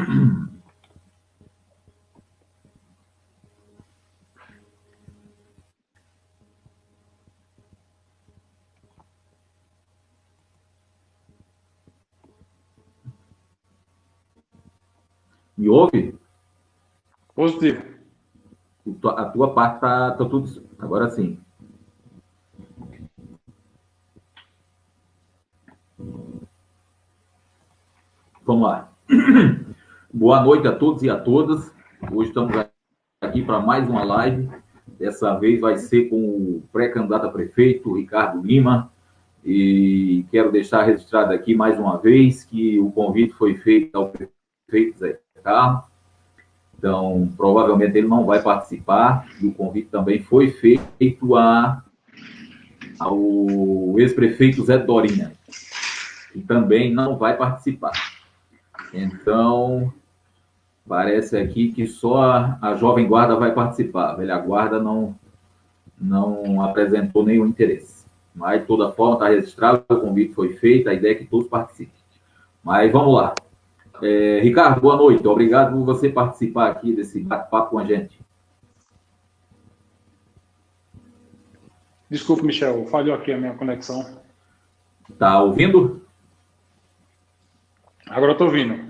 Me ouve? Positivo. A tua parte tá tudo. Agora sim. Vamos lá. Boa noite a todos e a todas. Hoje estamos aqui para mais uma live. Dessa vez vai ser com o pré-candidato a prefeito, Ricardo Lima. E quero deixar registrado aqui mais uma vez que o convite foi feito ao prefeito Zé Carlos. Então, provavelmente ele não vai participar. E o convite também foi feito ao ex-prefeito Zé Dorinha, que também não vai participar. Então, parece aqui que só a Jovem Guarda vai participar. A Velha Guarda não apresentou nenhum interesse. Mas, de toda forma, está registrado, o convite foi feito, a ideia é que todos participem. Mas vamos lá. Ricardo, boa noite. Obrigado por você participar aqui desse bate-papo com a gente. Desculpe, Michel, falhou aqui a minha conexão. Está ouvindo? Agora estou ouvindo.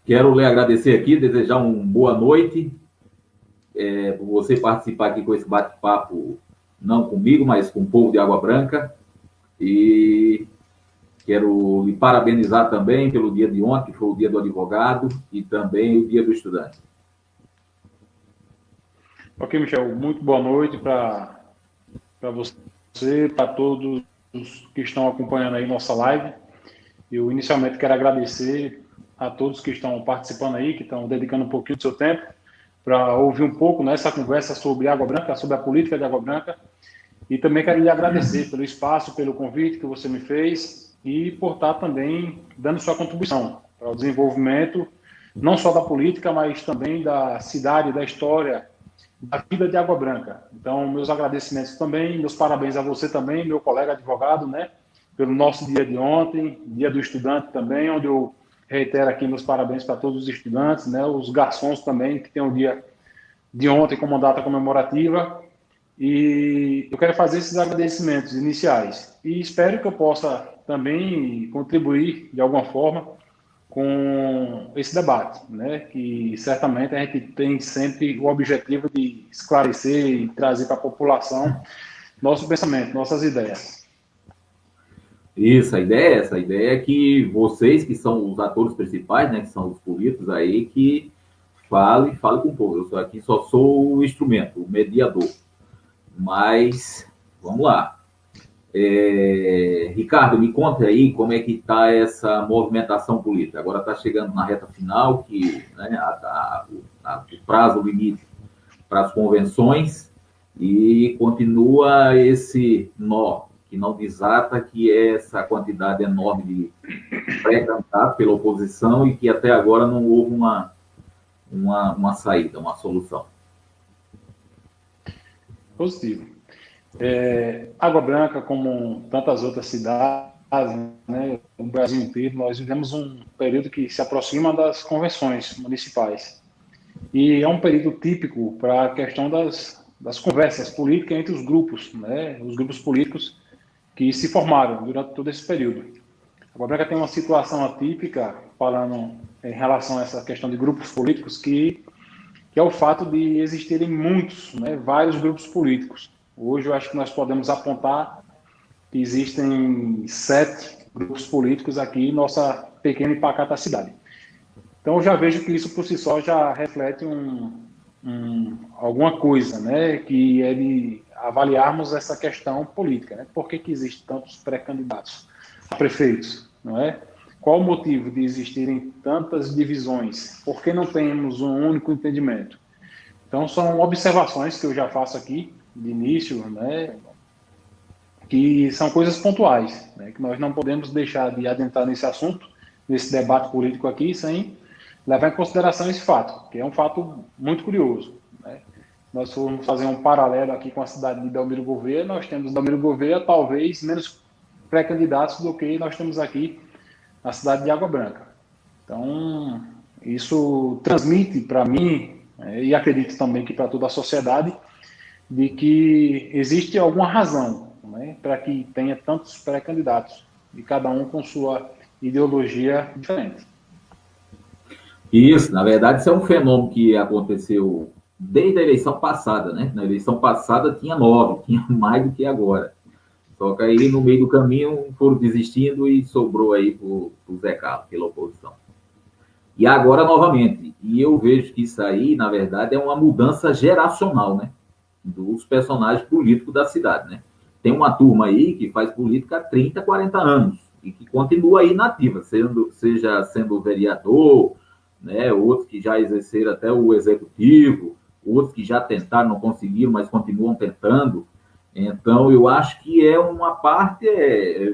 Quero lhe agradecer aqui, desejar uma boa noite, por você participar aqui com esse bate-papo, não comigo, mas com o povo de Água Branca. E quero lhe parabenizar também pelo dia de ontem, que foi o dia do advogado, e também o dia do estudante. Ok, Michel, muito boa noite para você, para todos os que estão acompanhando aí nossa live. Eu inicialmente quero agradecer a todos que estão participando aí, que estão dedicando um pouquinho do seu tempo para ouvir um pouco nessa conversa sobre Água Branca, sobre a política de Água Branca. E também quero lhe agradecer pelo espaço, pelo convite que você me fez e por estar também dando sua contribuição para o desenvolvimento, não só da política, mas também da cidade, da história, da vida de Água Branca. Então, meus agradecimentos também, meus parabéns a você também, meu colega advogado, né, pelo nosso dia de ontem, dia do estudante também, onde eu reitero aqui meus parabéns para todos os estudantes, né, os garçons também, que tem o dia de ontem como data comemorativa. E eu quero fazer esses agradecimentos iniciais. E espero que eu possa também contribuir, de alguma forma, com esse debate, né? Que certamente a gente tem sempre o objetivo de esclarecer e trazer para a população nosso pensamento, nossas ideias. Isso, a ideia é essa. A ideia é que vocês, que são os atores principais, né, que são os políticos aí, que falem com o povo. Eu só aqui só sou o instrumento, o mediador. Mas, vamos lá. Ricardo, me conta aí como é que está essa movimentação política. Agora está chegando na reta final, que, né, o prazo limite para as convenções, e continua esse nó que não desata, que é essa quantidade enorme de pré-candidatos pela oposição e que até agora não houve uma saída, uma solução. Positivo. Água Branca, como tantas outras cidades, né, no Brasil inteiro, nós vivemos um período que se aproxima das convenções municipais. E é um período típico para a questão das conversas políticas entre os grupos, né, os grupos políticos que se formaram durante todo esse período. Água Branca tem uma situação atípica, falando em relação a essa questão de grupos políticos, que é o fato de existirem muitos, né, vários grupos políticos. Hoje eu acho que nós podemos apontar que existem 7 grupos políticos aqui em nossa pequena e pacata cidade. Então eu já vejo que isso por si só já reflete alguma coisa, né, que é de avaliarmos essa questão política, né? Por que existem tantos pré-candidatos a prefeitos, não é? Qual o motivo de existirem tantas divisões? Por que não temos um único entendimento? Então, são observações que eu já faço aqui, de início, né, que são coisas pontuais, né, que nós não podemos deixar de adentrar nesse assunto, nesse debate político aqui, sem levar em consideração esse fato, que é um fato muito curioso, né? Nós formos fazer um paralelo aqui com a cidade de Belmiro Gouveia, nós temos Belmiro Gouveia talvez menos pré-candidatos do que nós temos aqui na cidade de Água Branca. Então, Isso transmite para mim, e acredito também que para toda a sociedade, de que existe alguma razão, né, para que tenha tantos pré-candidatos, e cada um com sua ideologia diferente. Isso, na verdade, isso é um fenômeno que aconteceu desde a eleição passada, né? Na eleição passada tinha 9, tinha mais do que agora. Só que aí, no meio do caminho, foram desistindo e sobrou aí para o Zé Carlos, pela oposição. E agora, novamente, e eu vejo que isso aí, na verdade, é uma mudança geracional, né? Dos personagens políticos da cidade, né? Tem uma turma aí que faz política há 30, 40 anos e que continua aí nativa, seja sendo vereador, né? Outros que já exerceram até o executivo, outros que já tentaram, não conseguiram, mas continuam tentando. Então, eu acho que é uma parte,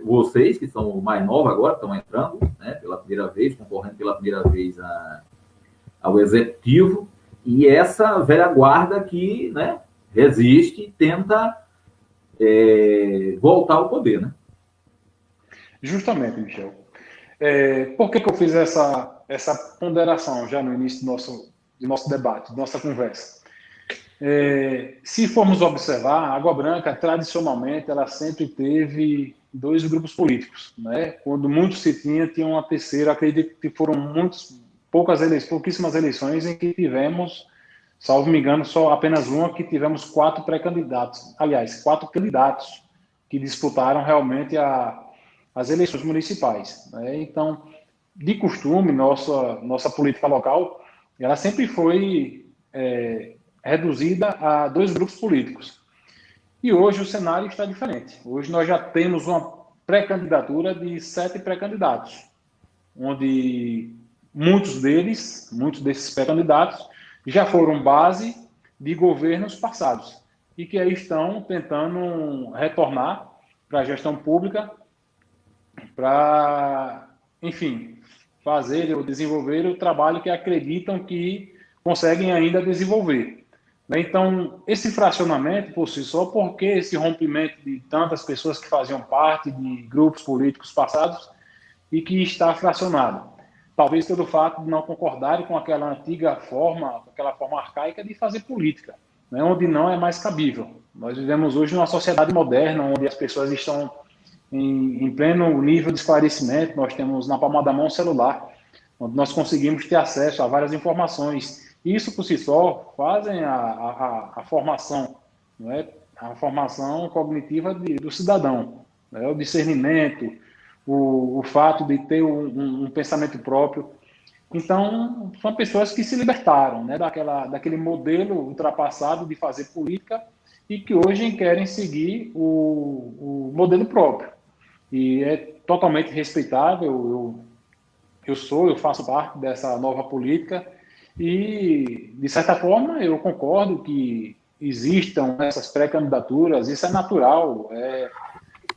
vocês que são mais novos agora, estão entrando, né, pela primeira vez, concorrendo pela primeira vez ao executivo, e essa velha guarda que, né, resiste e tenta voltar ao poder, né? Justamente, Michel. Por que eu fiz essa ponderação já no início do nosso debate, da nossa conversa? Se formos observar, a Água Branca, tradicionalmente, ela sempre teve 2 grupos políticos, né? Quando muito se tinha uma terceira. Acredito que foram pouquíssimas eleições em que tivemos, salvo me engano, só apenas uma, que tivemos 4 pré-candidatos. Aliás, 4 candidatos que disputaram realmente as eleições municipais, né? Então, de costume, nossa política local, ela sempre foi reduzida a 2 grupos políticos. E hoje o cenário está diferente. Hoje nós já temos uma pré-candidatura de 7 pré-candidatos, onde muitos desses pré-candidatos já foram base de governos passados e que aí estão tentando retornar para a gestão pública para, enfim, fazer ou desenvolver o trabalho que acreditam que conseguem ainda desenvolver. Então, esse fracionamento por si só, porque esse rompimento de tantas pessoas que faziam parte de grupos políticos passados e que está fracionado. Talvez pelo fato de não concordarem com aquela antiga forma, aquela forma arcaica de fazer política, né, onde não é mais cabível. Nós vivemos hoje numa sociedade moderna, onde as pessoas estão em pleno nível de esclarecimento. Nós temos na palma da mão um celular, onde nós conseguimos ter acesso a várias informações. Isso, por si só, fazem a formação, não é? A formação cognitiva do cidadão, né? O discernimento, o fato de ter um pensamento próprio. Então, são pessoas que se libertaram, né, daquele modelo ultrapassado de fazer política e que hoje querem seguir o modelo próprio. E é totalmente respeitável. Eu faço parte dessa nova política e, de certa forma, eu concordo que existam essas pré-candidaturas. Isso é natural,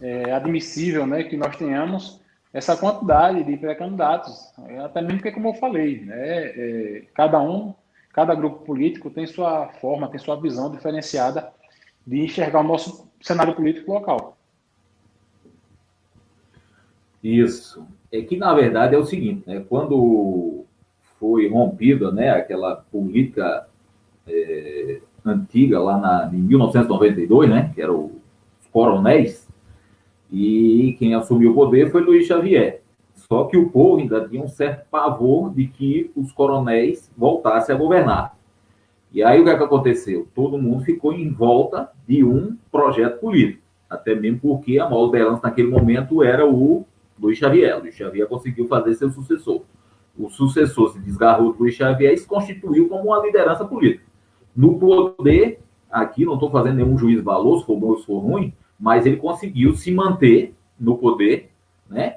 é admissível, né, que nós tenhamos essa quantidade de pré-candidatos, até mesmo porque, como eu falei, né, cada grupo político tem sua forma, tem sua visão diferenciada de enxergar o nosso cenário político local. Isso. É que, na verdade, é o seguinte, né? Quando foi rompida, né, aquela política antiga, lá em 1992, né, que eram os coronéis, e quem assumiu o poder foi Luiz Xavier. Só que o povo ainda tinha um certo pavor de que os coronéis voltassem a governar. E aí o que aconteceu? Todo mundo ficou em volta de um projeto político, até mesmo porque a maior liderança naquele momento era o Luiz Xavier. Luiz Xavier conseguiu fazer seu sucessor. O sucessor se desgarrou do Luiz Xavier e se constituiu como uma liderança política. No poder, aqui não estou fazendo nenhum juízo de valor, se for bom ou se for ruim, mas ele conseguiu se manter no poder, né,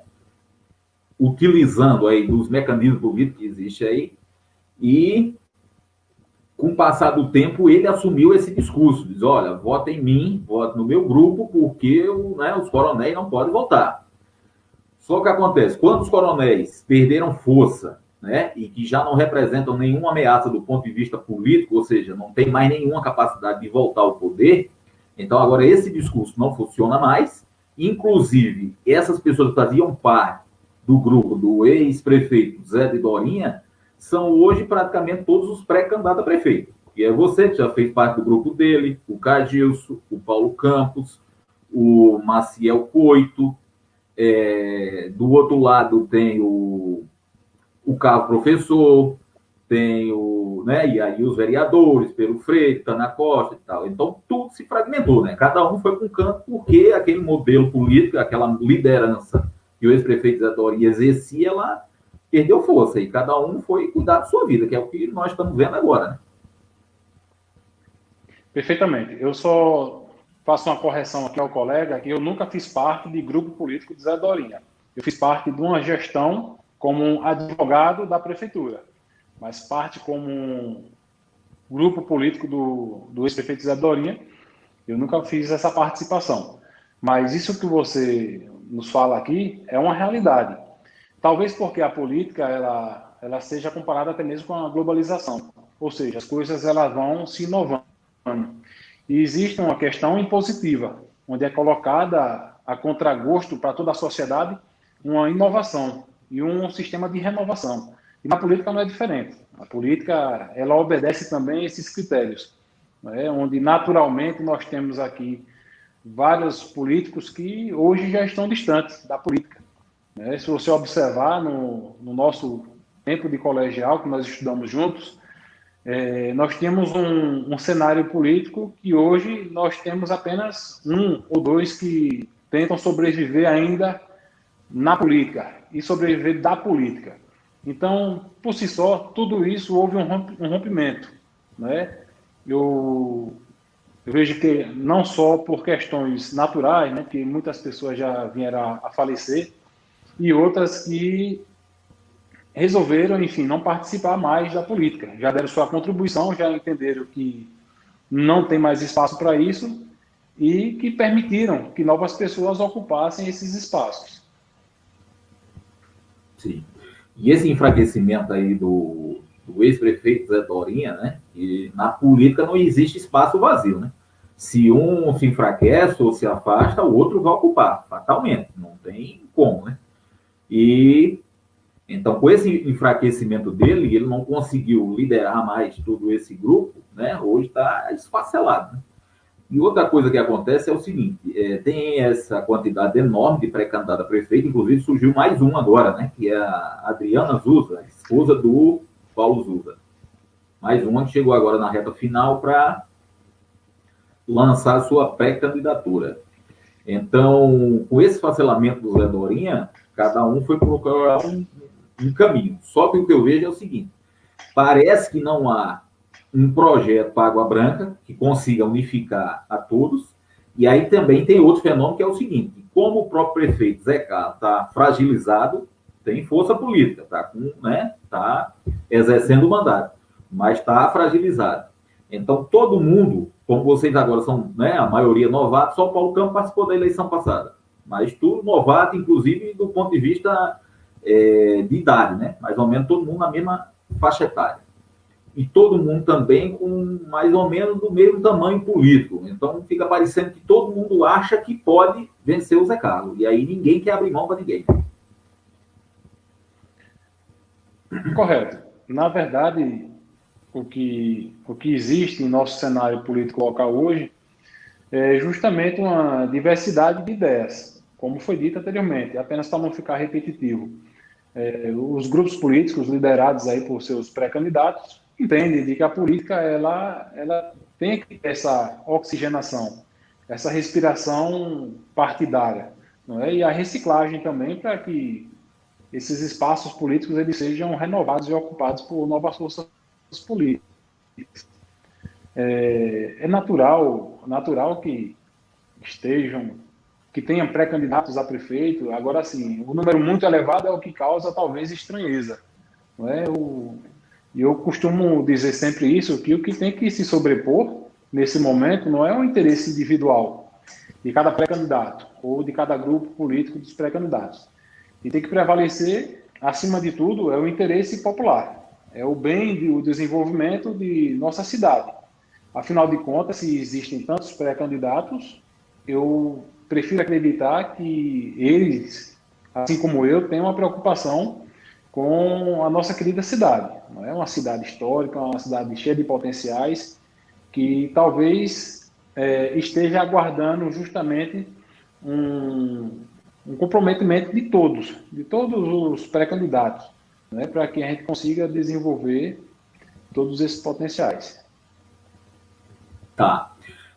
utilizando aí dos mecanismos políticos que existem aí, e com o passar do tempo ele assumiu esse discurso, diz, olha, vota em mim, vota no meu grupo, porque os coronéis não podem votar. Só que acontece, quando os coronéis perderam força, né, e que já não representam nenhuma ameaça do ponto de vista político, ou seja, não tem mais nenhuma capacidade de voltar ao poder, então agora esse discurso não funciona mais. Inclusive, essas pessoas que faziam parte do grupo do ex-prefeito Zé de Dorinha são hoje praticamente todos os pré-candidatos a prefeito. E é você que já fez parte do grupo dele, o Cadilson, o Paulo Campos, o Maciel Coito, do outro lado tem o Carlos Professor, tem e aí os vereadores, Pedro Freire, Tana Costa e tal. Então, tudo se fragmentou, né? Cada um foi para um canto porque aquele modelo político, aquela liderança que o ex-prefeito Zé Dorinha exercia, ela perdeu força e cada um foi cuidar da sua vida, que é o que nós estamos vendo agora, né? Perfeitamente. Eu só faço uma correção aqui ao colega, que eu nunca fiz parte de grupo político de Zé Dorinha. Eu fiz parte de uma gestão como um advogado da prefeitura, mas parte como um grupo político do ex-prefeito Zé Dorinha, eu nunca fiz essa participação. Mas isso que você nos fala aqui é uma realidade. Talvez porque a política ela seja comparada até mesmo com a globalização. Ou seja, as coisas elas vão se inovando. E existe uma questão impositiva, onde é colocada a contragosto para toda a sociedade uma inovação e um sistema de renovação. E na política não é diferente. A política ela obedece também a esses critérios, né? Onde naturalmente nós temos aqui vários políticos que hoje já estão distantes da política, né? Se você observar no nosso tempo de colegial, que nós estudamos juntos, nós tínhamos um cenário político que hoje nós temos apenas um ou dois que tentam sobreviver ainda na política e sobreviver da política. Então, por si só, tudo isso houve um rompimento, né? Eu vejo que não só por questões naturais, né, que muitas pessoas já vieram a falecer, e outras que resolveram, enfim, não participar mais da política. Já deram sua contribuição, já entenderam que não tem mais espaço para isso e que permitiram que novas pessoas ocupassem esses espaços. Sim. E esse enfraquecimento aí do ex-prefeito Zé Dorinha, né? Que na política não existe espaço vazio, né? Se um se enfraquece ou se afasta, o outro vai ocupar, fatalmente. Não tem como, né? E então, com esse enfraquecimento dele, ele não conseguiu liderar mais todo esse grupo, né? Hoje está esfacelado, né? E outra coisa que acontece é o seguinte, tem essa quantidade enorme de pré-candidato a prefeito, inclusive surgiu mais um agora, né? Que é a Adriana Zusa, esposa do Paulo Zusa. Mais uma que chegou agora na reta final para lançar a sua pré-candidatura. Então, com esse esfacelamento do Zé Dorinha, cada um foi procurar um caminho. Só que o que eu vejo é o seguinte, parece que não há um projeto para Água Branca que consiga unificar a todos, e aí também tem outro fenômeno que é o seguinte, como o próprio prefeito Zé Carlos está fragilizado, tem força política, está exercendo o mandato, mas está fragilizado. Então, todo mundo, como vocês agora são, né, a maioria novatos, só o Paulo Campos participou da eleição passada, mas tudo novato, inclusive do ponto de vista de idade, né? Mais ou menos todo mundo na mesma faixa etária. E todo mundo também com mais ou menos do mesmo tamanho político. Então fica parecendo que todo mundo acha que pode vencer o Zé Carlos. E aí ninguém quer abrir mão para ninguém. Correto. Na verdade, o que existe em nosso cenário político local hoje é justamente uma diversidade de ideias, como foi dito anteriormente, apenas para não ficar repetitivo. Os grupos políticos liderados aí por seus pré-candidatos entendem de que a política ela tem que ter essa oxigenação, essa respiração partidária, não é? E a reciclagem também para que esses espaços políticos eles sejam renovados e ocupados por novas forças políticas. É natural que tenham pré-candidatos a prefeito. Agora, sim, o número muito elevado é o que causa, talvez, estranheza. Não é? E eu costumo dizer sempre isso, que o que tem que se sobrepor, nesse momento, não é o interesse individual de cada pré-candidato ou de cada grupo político dos pré-candidatos. E tem que prevalecer, acima de tudo, é o interesse popular. É o bem do desenvolvimento de nossa cidade. Afinal de contas, se existem tantos pré-candidatos, eu prefiro acreditar que eles, assim como eu, têm uma preocupação com a nossa querida cidade. Não é uma cidade histórica, uma cidade cheia de potenciais, que talvez esteja aguardando justamente um comprometimento de todos os pré-candidatos, né, para que a gente consiga desenvolver todos esses potenciais. Tá.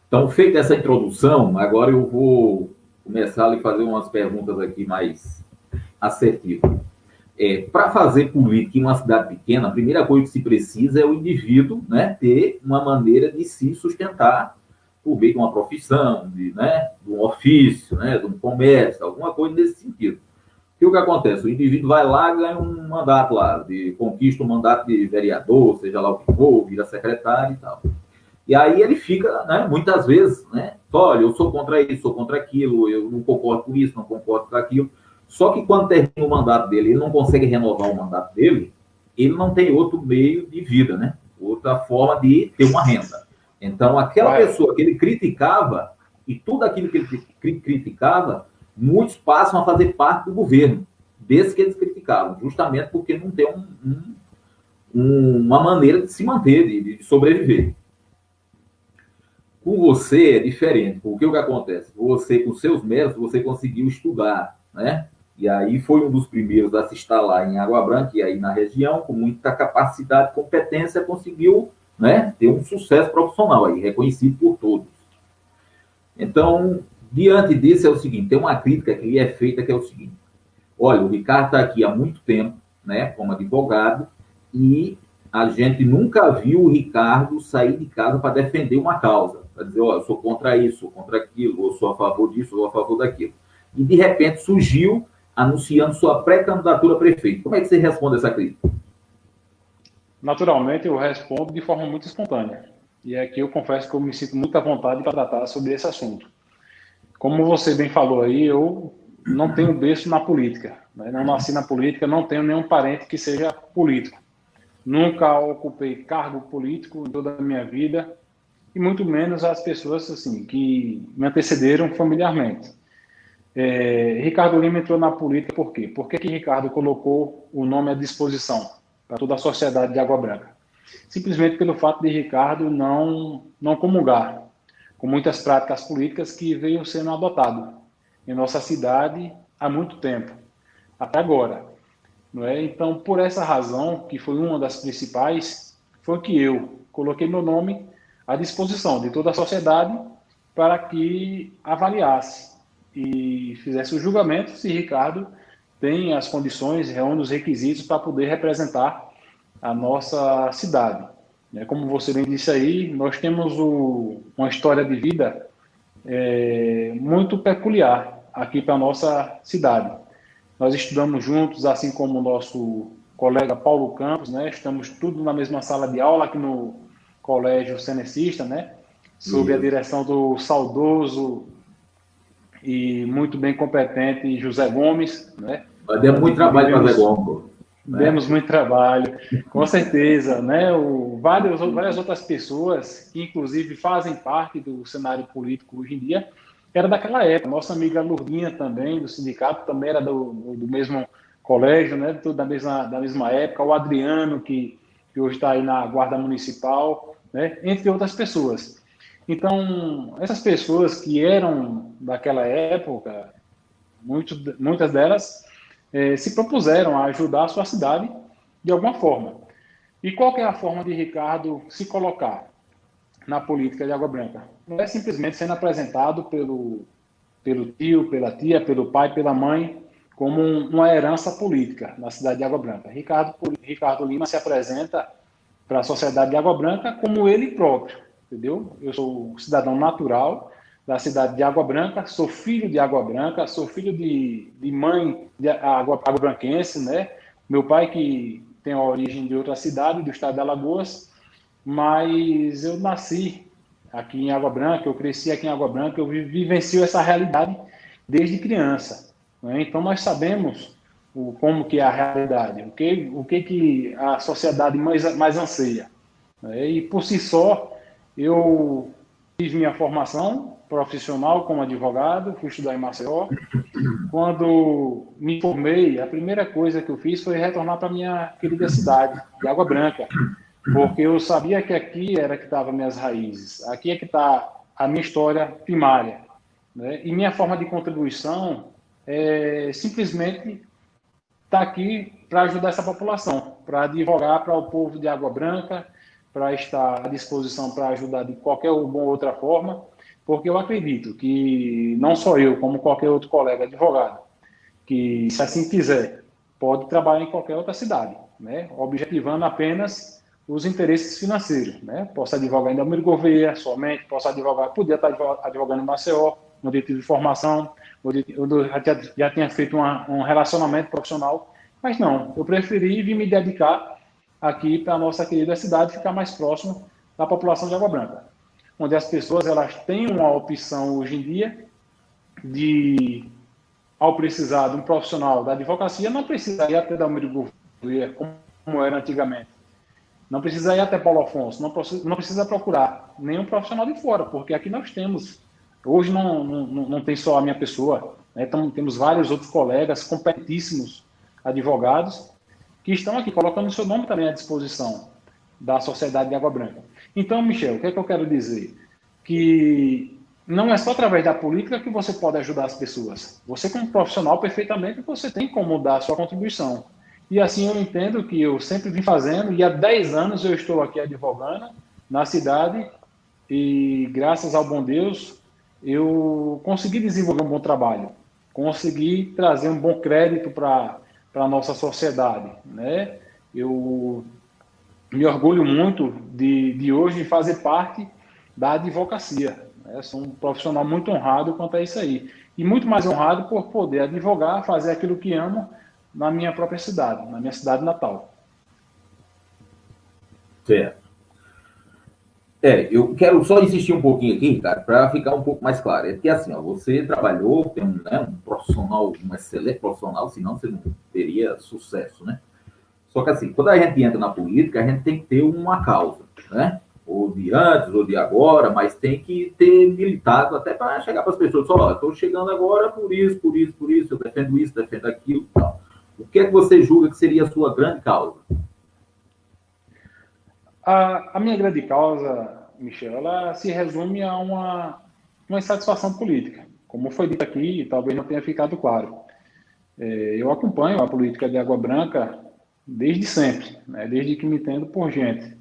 Então, feita essa introdução, agora eu vou começar a lhe fazer umas perguntas aqui mais assertivas. Para fazer política em uma cidade pequena, a primeira coisa que se precisa é o indivíduo, né, ter uma maneira de se sustentar por meio de uma profissão, de um ofício, né, de um comércio, alguma coisa nesse sentido. E o que acontece? O indivíduo vai lá e ganha um mandato lá, conquista um mandato de vereador, seja lá o que for, vira secretário e tal. E aí ele fica, né, muitas vezes, né, olha, eu sou contra isso, sou contra aquilo, eu não concordo com isso, não concordo com aquilo. Só que quando termina o mandato dele, ele não consegue renovar o mandato dele, ele não tem outro meio de vida, né? Outra forma de ter uma renda. Então, aquela pessoa que ele criticava, e tudo aquilo que ele criticava, muitos passam a fazer parte do governo, desse que eles criticavam, justamente porque não tem uma maneira de se manter, de sobreviver. Com você é diferente, porque o que acontece? Você, com seus méritos, você conseguiu estudar, né? E aí foi um dos primeiros a se instalar em Água Branca, e aí na região, com muita capacidade e competência, conseguiu, né, ter um sucesso profissional aí, reconhecido por todos. Então, diante disso é o seguinte, tem uma crítica que é feita que é o seguinte, olha, o Ricardo está aqui há muito tempo, né, como advogado, e a gente nunca viu o Ricardo sair de casa para defender uma causa, para dizer, olha, eu sou contra isso, sou contra aquilo, ou sou a favor disso, ou a favor daquilo. E, de repente, surgiu anunciando sua pré-candidatura a prefeito. Como é que você responde essa crítica? Naturalmente, eu respondo de forma muito espontânea. E aqui eu confesso que eu me sinto muito à vontade para tratar sobre esse assunto. Como você bem falou aí, eu não tenho berço na política, né? Não nasci na política, não tenho nenhum parente que seja político. Nunca ocupei cargo político em toda a minha vida, e muito menos as pessoas assim, que me antecederam familiarmente. Ricardo Lima entrou na política por quê? Por que Ricardo colocou o nome à disposição para toda a sociedade de Água Branca? Simplesmente pelo fato de Ricardo não comungar com muitas práticas políticas que veio sendo adotado em nossa cidade há muito tempo, até agora. Não é? Então, por essa razão, que foi uma das principais, foi que eu coloquei meu nome à disposição de toda a sociedade para que avaliasse e fizesse o julgamento se Ricardo tem as condições, reúne os requisitos para poder representar a nossa cidade. Como você bem disse aí, nós temos uma história de vida muito peculiar aqui para a nossa cidade. Nós estudamos juntos, assim como o nosso colega Paulo Campos, né? Estamos tudo na mesma sala de aula aqui no Colégio Cenecista, né? Sob a direção do saudoso e muito bem competente José Gomes, né? Demos muito trabalho para José Gomes. Demos muito trabalho, com certeza, né? Várias outras pessoas que, inclusive, fazem parte do cenário político hoje em dia, era daquela época. Nossa amiga Lourdinha também, do sindicato, também era do mesmo colégio, né? Tudo da mesma época. O Adriano, que hoje está aí na Guarda Municipal, né? Entre outras pessoas. Então, essas pessoas que eram daquela época, muitas delas se propuseram a ajudar a sua cidade de alguma forma. E qual que é a forma de Ricardo se colocar na política de Água Branca? Não é simplesmente sendo apresentado pelo tio, pela tia, pelo pai, pela mãe, como uma herança política na cidade de Água Branca. Ricardo Lima se apresenta para a sociedade de Água Branca como ele próprio, entendeu? Eu sou cidadão natural da cidade de Água Branca, sou filho de Água Branca, sou filho de mãe de água-branquense, né? Meu pai que tem a origem de outra cidade, do estado de Alagoas, mas eu nasci aqui em Água Branca, eu cresci aqui em Água Branca, eu vivencio essa realidade desde criança, né? Então nós sabemos como que é a realidade, o que a sociedade mais anseia, né? E por si só, eu tive minha formação profissional como advogado, fui estudar em Maceió. Quando me formei, a primeira coisa que eu fiz foi retornar para minha querida cidade, de Água Branca, porque eu sabia que aqui era que estavam minhas raízes, aqui é que está a minha história primária, né? E minha forma de contribuição é simplesmente estar aqui para ajudar essa população, para advogar para o povo de Água Branca, para estar à disposição para ajudar de qualquer outra forma, porque eu acredito que não só eu, como qualquer outro colega advogado, que, se assim quiser, pode trabalhar em qualquer outra cidade, né? Objetivando apenas os interesses financeiros, né? Posso advogar em Delmiro Gouveia somente, posso advogar, podia estar advogando em Maceió, onde eu tive formação, onde eu já tinha feito um relacionamento profissional, mas não, eu preferi vir me dedicar aqui para a nossa querida cidade, ficar mais próximo da população de Água Branca, onde as pessoas elas têm uma opção hoje em dia de, ao precisar de um profissional da advocacia, não precisa ir até Delmiro Gouveia, como era antigamente. Não precisa ir até Paulo Afonso, não precisa procurar nenhum profissional de fora, porque aqui nós temos, hoje não tem só a minha pessoa, né? Então, temos vários outros colegas competentíssimos advogados que estão aqui colocando o seu nome também à disposição da sociedade de Água Branca. Então, Michel, o que é que eu quero dizer? Que não é só através da política que você pode ajudar as pessoas. Você, como profissional, perfeitamente, você tem como dar a sua contribuição. E assim eu entendo que eu sempre vim fazendo, e há 10 anos eu estou aqui advogando na cidade, e graças ao bom Deus, eu consegui desenvolver um bom trabalho, consegui trazer um bom crédito para a nossa sociedade, né? Eu me orgulho muito de hoje fazer parte da advocacia, né? Sou um profissional muito honrado quanto a isso aí. E muito mais honrado por poder advogar, fazer aquilo que amo na minha própria cidade, na minha cidade natal. Certo. Eu quero só insistir um pouquinho aqui, Ricardo, para ficar um pouco mais claro. É que assim, ó, você trabalhou, tem um profissional, um excelente profissional, senão você não teria sucesso, né? Só que assim, quando a gente entra na política, a gente tem que ter uma causa, né? Ou de antes, ou de agora, mas tem que ter militado até para chegar para as pessoas e falar, ó, estou chegando agora por isso, eu defendo isso, defendo aquilo e tal. O que é que você julga que seria a sua grande causa? A minha grande causa, Michel, ela se resume a uma insatisfação política. Como foi dito aqui, talvez não tenha ficado claro. Eu acompanho a política de Água Branca desde sempre, né? Desde que me entendo por gente.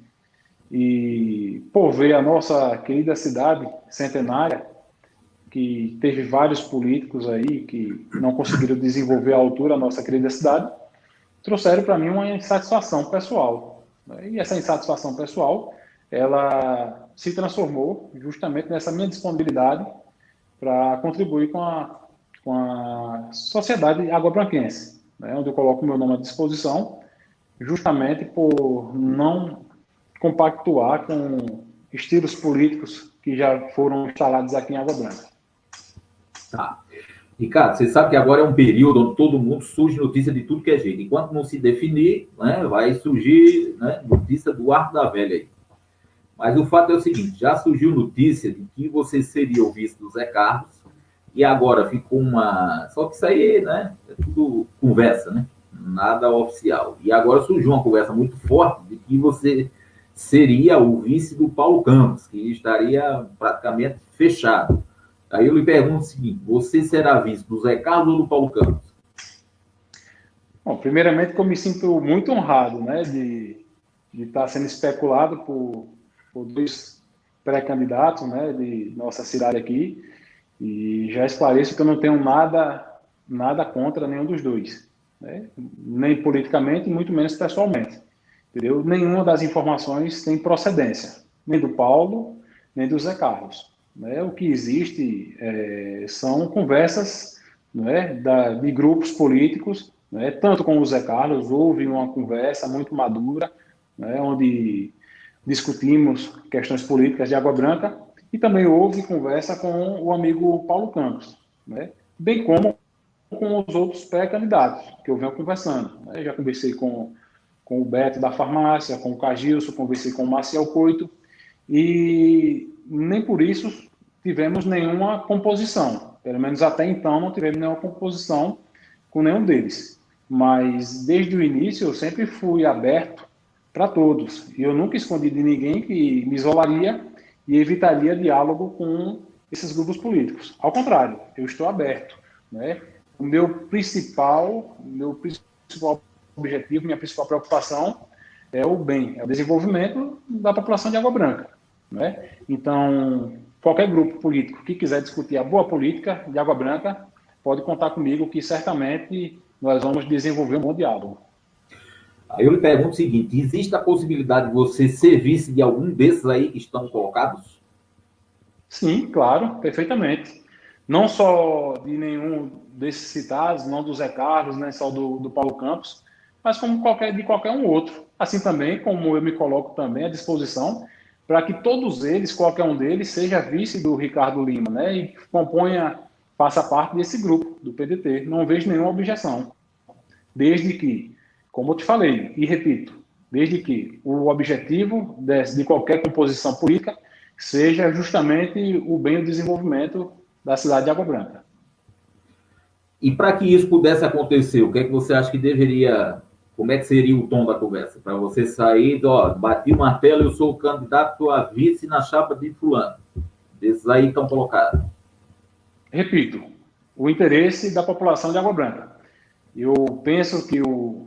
E por ver a nossa querida cidade centenária, que teve vários políticos aí que não conseguiram desenvolver à altura a nossa querida cidade, trouxeram para mim uma insatisfação pessoal. E essa insatisfação pessoal, ela se transformou justamente nessa minha disponibilidade para contribuir com a sociedade água-branquense, né, onde eu coloco o meu nome à disposição, justamente por não compactuar com estilos políticos que já foram instalados aqui em Água Branca. Tá. Ricardo, você sabe que agora é um período onde todo mundo surge notícia de tudo que é jeito. Enquanto não se definir, né, vai surgir, né, notícia do arco da velha aí. Mas o fato é o seguinte, já surgiu notícia de que você seria o vice do Zé Carlos, e agora ficou uma... Só que isso aí, né, é tudo conversa, né? Nada oficial. E agora surgiu uma conversa muito forte de que você seria o vice do Paulo Campos, que estaria praticamente fechado. Aí eu lhe pergunto o seguinte, você será vice do Zé Carlos ou do Paulo Campos? Bom, primeiramente que eu me sinto muito honrado, né, de estar sendo especulado por dois pré-candidatos, né, de nossa cidade aqui, e já esclareço que eu não tenho nada contra nenhum dos dois, né, nem politicamente, muito menos pessoalmente, entendeu? Nenhuma das informações tem procedência, nem do Paulo, nem do Zé Carlos. Né? O que existe são conversas, né, de grupos políticos, né, tanto com o Zé Carlos, houve uma conversa muito madura, né, onde discutimos questões políticas de Água Branca, e também houve conversa com o amigo Paulo Campos, né, bem como com os outros pré-candidatos que eu venho conversando. Né? Já conversei com o Beto da farmácia, com o Cagilson, conversei com o Marcial Coito, e nem por isso tivemos nenhuma composição. Pelo menos até então não tivemos nenhuma composição com nenhum deles. Mas desde o início eu sempre fui aberto para todos. E eu nunca escondi de ninguém que me isolaria e evitaria diálogo com esses grupos políticos. Ao contrário, eu estou aberto, né? O meu principal objetivo, minha principal preocupação é o bem, é o desenvolvimento da população de Água Branca, né? Então, qualquer grupo político que quiser discutir a boa política de Água Branca pode contar comigo que certamente nós vamos desenvolver um bom diálogo. Aí eu lhe pergunto o seguinte, existe a possibilidade de você ser vice de algum desses aí que estão colocados? Sim, claro, perfeitamente. Não só de nenhum desses citados, não do Zé Carlos, nem só do Paulo Campos, mas como de qualquer um outro. Assim também, como eu me coloco também à disposição para que todos eles, qualquer um deles, seja vice do Ricardo Lima, né? E faça parte desse grupo, do PDT. Não vejo nenhuma objeção. Desde que, como eu te falei, e repito, desde que o objetivo de qualquer composição política seja justamente o bem e o desenvolvimento da cidade de Água Branca. E para que isso pudesse acontecer, o que é que você acha que deveria... Como é que seria o tom da conversa? Para você sair, bati o martelo, eu sou o candidato a vice na chapa de fulano. Esses aí estão colocados. Repito, o interesse da população de Água Branca. Eu penso que o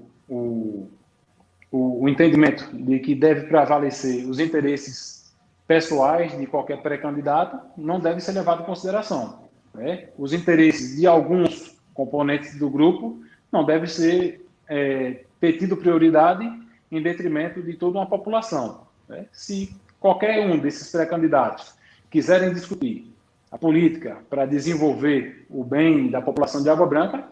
entendimento de que deve prevalecer os interesses pessoais de qualquer pré-candidato não deve ser levado em consideração, né? Os interesses de alguns componentes do grupo não devem ser ter tido prioridade em detrimento de toda uma população, né? Se qualquer um desses pré-candidatos quiserem discutir a política para desenvolver o bem da população de Água Branca,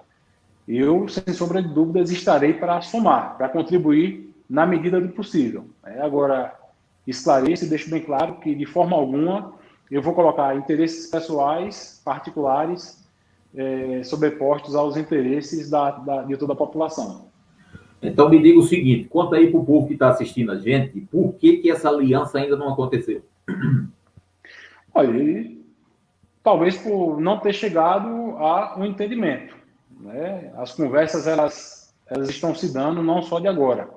eu, sem sombra de dúvidas, estarei para somar, para contribuir na medida do possível. Agora, esclareço e deixo bem claro que, de forma alguma, eu vou colocar interesses pessoais, particulares, sobrepostos aos interesses de toda a população. Então, me diga o seguinte, conta aí para o povo que está assistindo a gente, por que essa aliança ainda não aconteceu? Olha, talvez por não ter chegado a um entendimento, né? As conversas, elas estão se dando não só de agora,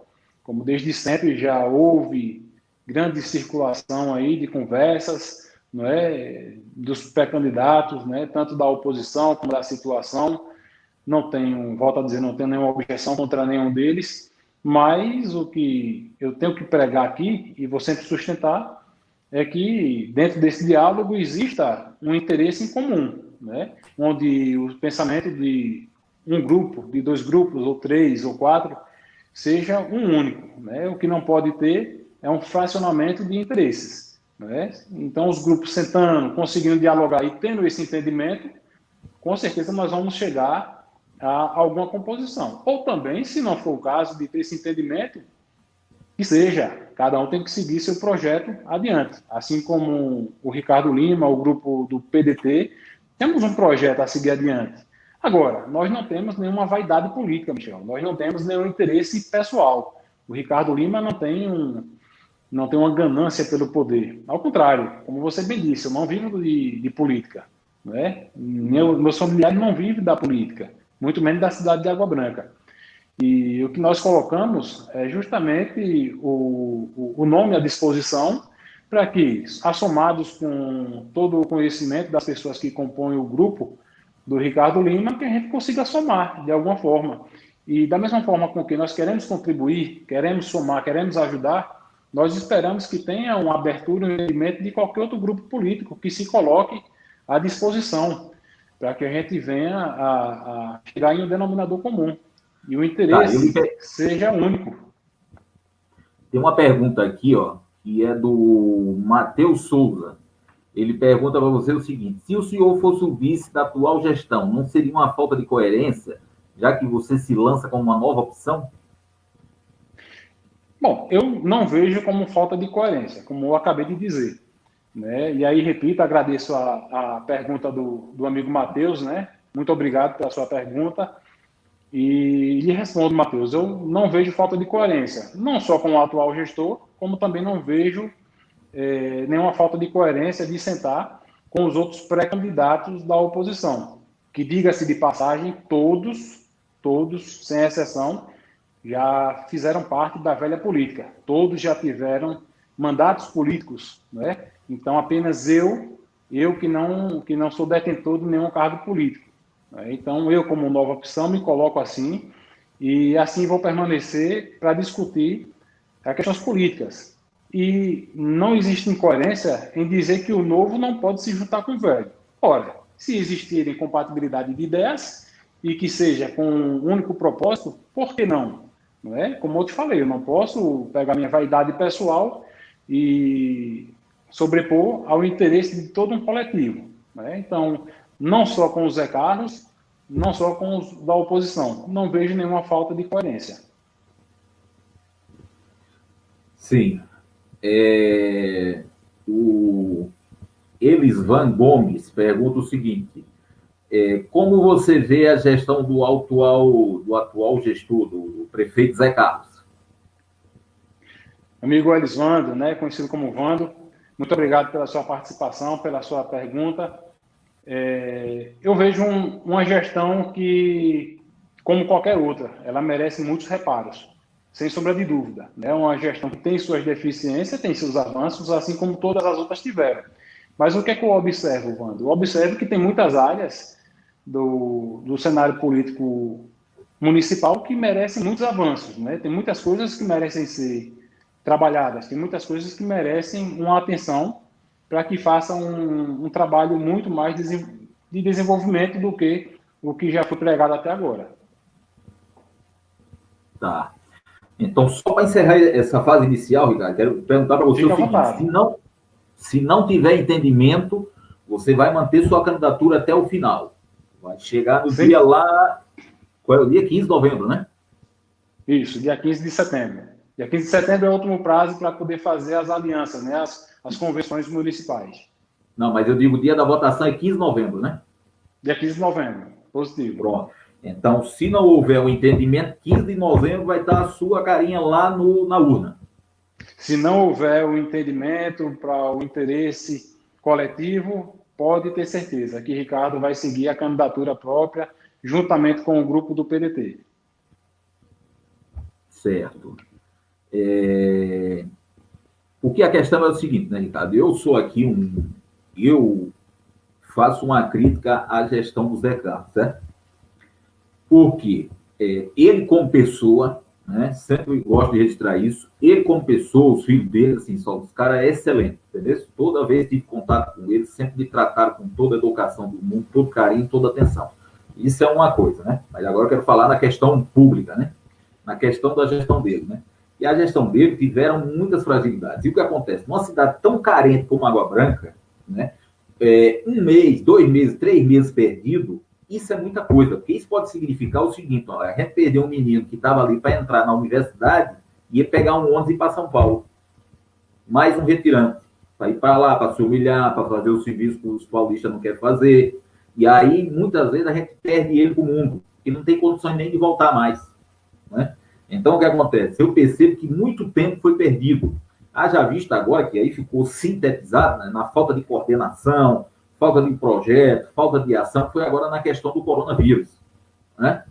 como desde sempre já houve grande circulação aí de conversas, não é, dos pré-candidatos, né, tanto da oposição como da situação. Não tenho, volto a dizer, não tenho nenhuma objeção contra nenhum deles, mas o que eu tenho que pregar aqui, e vou sempre sustentar, é que dentro desse diálogo exista um interesse em comum, né, onde o pensamento de um grupo, de dois grupos, ou três, ou quatro, seja um único, né? O que não pode ter é um fracionamento de interesses, né? Então, os grupos sentando, conseguindo dialogar e tendo esse entendimento, com certeza nós vamos chegar a alguma composição. Ou também, se não for o caso de ter esse entendimento, que seja, cada um tem que seguir seu projeto adiante. Assim como o Ricardo Lima, o grupo do PDT, temos um projeto a seguir adiante. Agora, nós não temos nenhuma vaidade política, Michel. Nós não temos nenhum interesse pessoal. O Ricardo Lima não tem uma ganância pelo poder. Ao contrário, como você bem disse, eu não vivo de política, né? Meus familiares não vivem da política, muito menos da cidade de Água Branca. E o que nós colocamos é justamente o nome à disposição para que, assomados com todo o conhecimento das pessoas que compõem o grupo do Ricardo Lima, que a gente consiga somar de alguma forma. E da mesma forma com que nós queremos contribuir, queremos somar, queremos ajudar, nós esperamos que tenha uma abertura e um entendimento de qualquer outro grupo político que se coloque à disposição, para que a gente venha a chegar em um denominador comum. E o interesse seja único. Tem uma pergunta aqui, que é do Matheus Souza. Ele pergunta para você o seguinte, se o senhor fosse o vice da atual gestão, não seria uma falta de coerência, já que você se lança como uma nova opção? Bom, eu não vejo como falta de coerência, como eu acabei de dizer, né? E aí, repito, agradeço a pergunta do amigo Matheus, né? Muito obrigado pela sua pergunta. E lhe respondo, Matheus, eu não vejo falta de coerência, não só com o atual gestor, como também não vejo nenhuma falta de coerência de sentar com os outros pré-candidatos da oposição, que, diga-se de passagem, todos, sem exceção, já fizeram parte da velha política. Todos já tiveram mandatos políticos, né? Então, apenas eu que não sou detentor de nenhum cargo político, né? Então, eu, como nova opção, me coloco assim, e assim vou permanecer para discutir as questões políticas. E não existe incoerência em dizer que o novo não pode se juntar com o velho. Ora, se existirem compatibilidade de ideias e que seja com um único propósito, por que não? Não é? Como eu te falei, eu não posso pegar minha vaidade pessoal e sobrepor ao interesse de todo um coletivo. Né? Então, não só com o Zé Carlos, não só com os da oposição. Não vejo nenhuma falta de coerência. Sim. O Elisvan Gomes pergunta o seguinte: como você vê a gestão do atual gestor, do prefeito Zé Carlos? Amigo Elisvando, né, conhecido como Vando, muito obrigado pela sua participação, pela sua pergunta. Eu vejo uma gestão que, como qualquer outra, ela merece muitos reparos, sem sombra de dúvida. É uma gestão que tem suas deficiências, tem seus avanços, assim como todas as outras tiveram. Mas o que é que eu observo, Vando? Eu observo que tem muitas áreas do cenário político municipal que merecem muitos avanços, né? Tem muitas coisas que merecem ser trabalhadas, tem muitas coisas que merecem uma atenção para que façam um trabalho muito mais de desenvolvimento do que o que já foi pregado até agora. Tá. Então, só para encerrar essa fase inicial, Ricardo, quero perguntar para você o seguinte: se não tiver entendimento, você vai manter sua candidatura até o final. Vai chegar no dia lá... Qual é o dia? 15 de novembro, né? Isso, dia 15 de setembro. Dia 15 de setembro é o último prazo para poder fazer as alianças, né? As convenções municipais. Não, mas eu digo, o dia da votação é 15 de novembro, né? Dia 15 de novembro, positivo. Pronto. Então, se não houver um entendimento, 15 de novembro vai estar a sua carinha lá na urna. Se não houver um entendimento para o interesse coletivo, pode ter certeza que Ricardo vai seguir a candidatura própria, juntamente com o grupo do PDT. Certo. Porque a questão é o seguinte, né, Ricardo? Eu sou aqui eu faço uma crítica à gestão do Zé Carlos, certo? Porque ele, como pessoa, né, sempre gosto de registrar isso, ele, como pessoa, os filhos dele, assim, só os caras é excelente, entendeu? Toda vez que tive contato com ele, sempre me trataram com toda a educação do mundo, todo carinho, toda atenção. Isso é uma coisa, né? Mas agora eu quero falar na questão pública, né? Na questão da gestão dele, né? E a gestão dele tiveram muitas fragilidades. E o que acontece? Numa cidade tão carente como Água Branca, né? 1 mês, 2 meses, 3 meses perdido, isso é muita coisa, porque isso pode significar o seguinte: ó, a gente perdeu um menino que estava ali para entrar na universidade e ia pegar um ônibus e ir para São Paulo. Mais um retirante, para ir para lá, para se humilhar, para fazer o serviço que os paulistas não querem fazer. E aí, muitas vezes, a gente perde ele para o mundo, e não tem condições nem de voltar mais. Né? Então, o que acontece? Eu percebo que muito tempo foi perdido. Haja vista agora que aí ficou sintetizado, né, na falta de coordenação, falta de projeto, falta de ação, foi agora na questão do coronavírus. Né?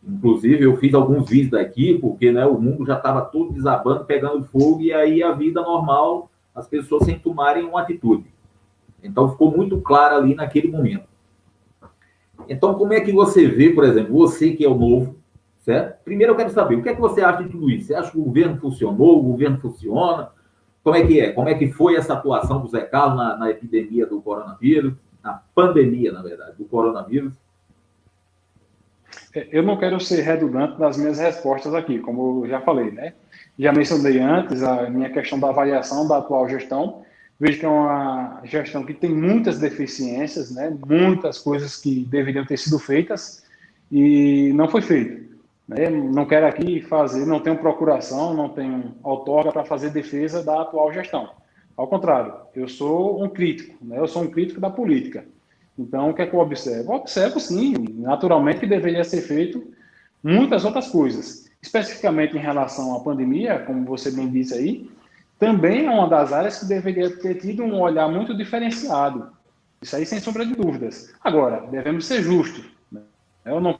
Inclusive, eu fiz alguns vídeos daqui, porque, né, o mundo já estava todo desabando, pegando fogo, e aí a vida normal, as pessoas sem tomarem uma atitude. Então, ficou muito claro ali naquele momento. Então, como é que você vê, por exemplo, você que é o novo, certo? Primeiro eu quero saber, o que é que você acha de tudo isso? Você acha que o governo funcionou, o governo funciona? Como é que é? Como é que foi essa atuação do Zé Carlos na epidemia do coronavírus, na pandemia, na verdade, do coronavírus? Eu não quero ser redundante nas minhas respostas aqui, como eu já falei, né? Já mencionei antes a minha questão da avaliação da atual gestão. Vejo que é uma gestão que tem muitas deficiências, né? Muitas coisas que deveriam ter sido feitas e não foi feito. Né? Não quero aqui não tenho procuração, não tenho outorga para fazer defesa da atual gestão. Ao contrário, eu sou um crítico, né? Eu sou um crítico da política. Então, o que é que eu observo? Eu observo, sim, naturalmente, que deveria ser feito muitas outras coisas. Especificamente em relação à pandemia, como você bem disse aí, também é uma das áreas que deveria ter tido um olhar muito diferenciado. Isso aí, sem sombra de dúvidas. Agora, devemos ser justos, né? Eu não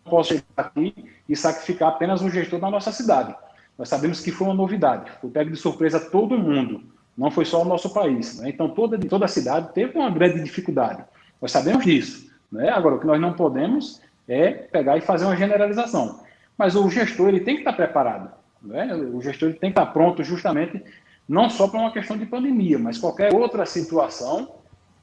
posso chegar aqui e sacrificar apenas um gestor da nossa cidade. Nós sabemos que foi uma novidade, foi pego de surpresa todo mundo, não foi só o nosso país, né? Então, toda a cidade teve uma grande dificuldade. Nós sabemos disso, né? Agora, o que nós não podemos é pegar e fazer uma generalização. Mas o gestor ele tem que estar preparado, né? O gestor ele tem que estar pronto justamente, não só para uma questão de pandemia, mas qualquer outra situação,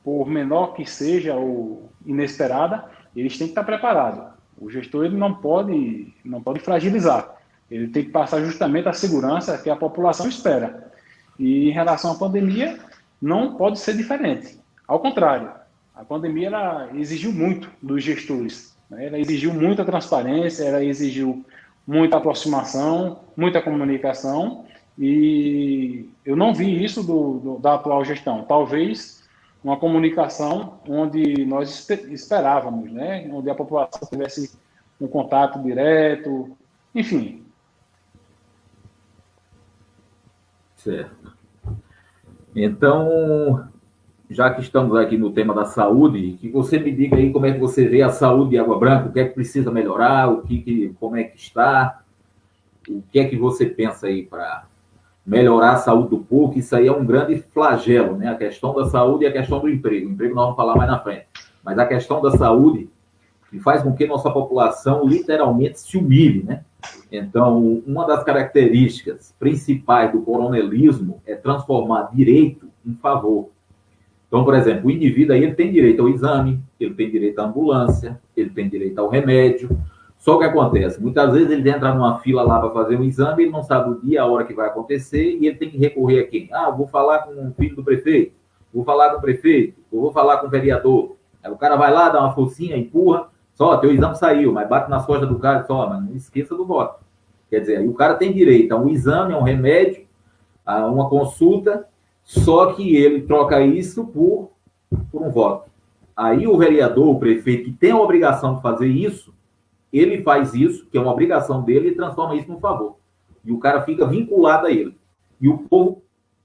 por menor que seja ou inesperada, eles têm que estar preparados. O gestor ele não pode fragilizar. Ele tem que passar justamente a segurança que a população espera. E em relação à pandemia, não pode ser diferente. Ao contrário, a pandemia ela exigiu muito dos gestores, né? Ela exigiu muita transparência, ela exigiu muita aproximação, muita comunicação, e eu não vi isso da atual gestão. Talvez uma comunicação onde nós esperávamos, né? Onde a população tivesse um contato direto, enfim. Certo. Então, já que estamos aqui no tema da saúde, que você me diga aí como é que você vê a saúde de Água Branca, o que é que precisa melhorar, como é que está, o que é que você pensa aí para melhorar a saúde do povo, que isso aí é um grande flagelo, né? A questão da saúde e a questão do emprego. O emprego nós vamos falar mais na frente. Mas a questão da saúde, que faz com que nossa população literalmente se humilhe, né? Então, uma das características principais do coronelismo é transformar direito em favor. Então, por exemplo, o indivíduo aí ele tem direito ao exame, ele tem direito à ambulância, ele tem direito ao remédio. Só o que acontece, muitas vezes ele entra numa fila lá para fazer um exame, ele não sabe o dia, a hora que vai acontecer, e ele tem que recorrer a quem? Ah, vou falar com o filho do prefeito, vou falar com o prefeito, ou vou falar com o vereador. Aí o cara vai lá, dá uma forcinha, empurra, só, teu exame saiu, mas bate nas costas do cara, só, mas não esqueça do voto. Quer dizer, aí o cara tem direito a um exame, a um remédio, a uma consulta, só que ele troca isso por um voto. Aí o vereador, o prefeito, que tem a obrigação de fazer isso, ele faz isso, que é uma obrigação dele, e transforma isso num favor. E o cara fica vinculado a ele. E o povo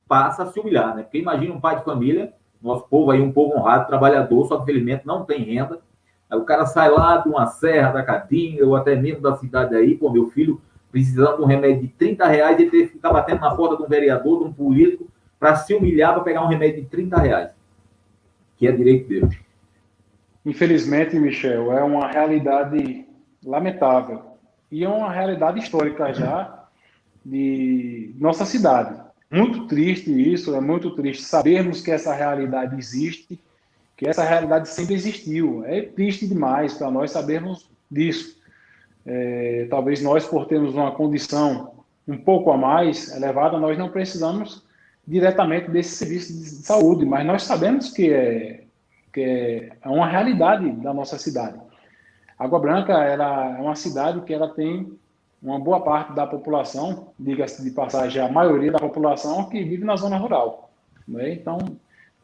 passa a se humilhar, né? Porque imagina um pai de família, nosso povo aí, um povo honrado, trabalhador, só que infelizmente não tem renda. Aí o cara sai lá de uma serra da Caatinga, ou até mesmo da cidade aí, pô, meu filho precisando de um remédio de R$30, ele teve que ficar batendo na porta de um vereador, de um político, para se humilhar para pegar um remédio de R$30, que é direito dele. Infelizmente, Michel, é uma realidade lamentável. E é uma realidade histórica já de nossa cidade. Muito triste isso, é muito triste sabermos que essa realidade existe, que essa realidade sempre existiu. É triste demais para nós sabermos disso. Talvez nós, por termos uma condição um pouco a mais elevada, nós não precisamos diretamente desse serviço de saúde, mas nós sabemos que é uma realidade da nossa cidade. Água Branca ela é uma cidade que ela tem uma boa parte da população, diga-se de passagem, a maioria da população que vive na zona rural, né? Então,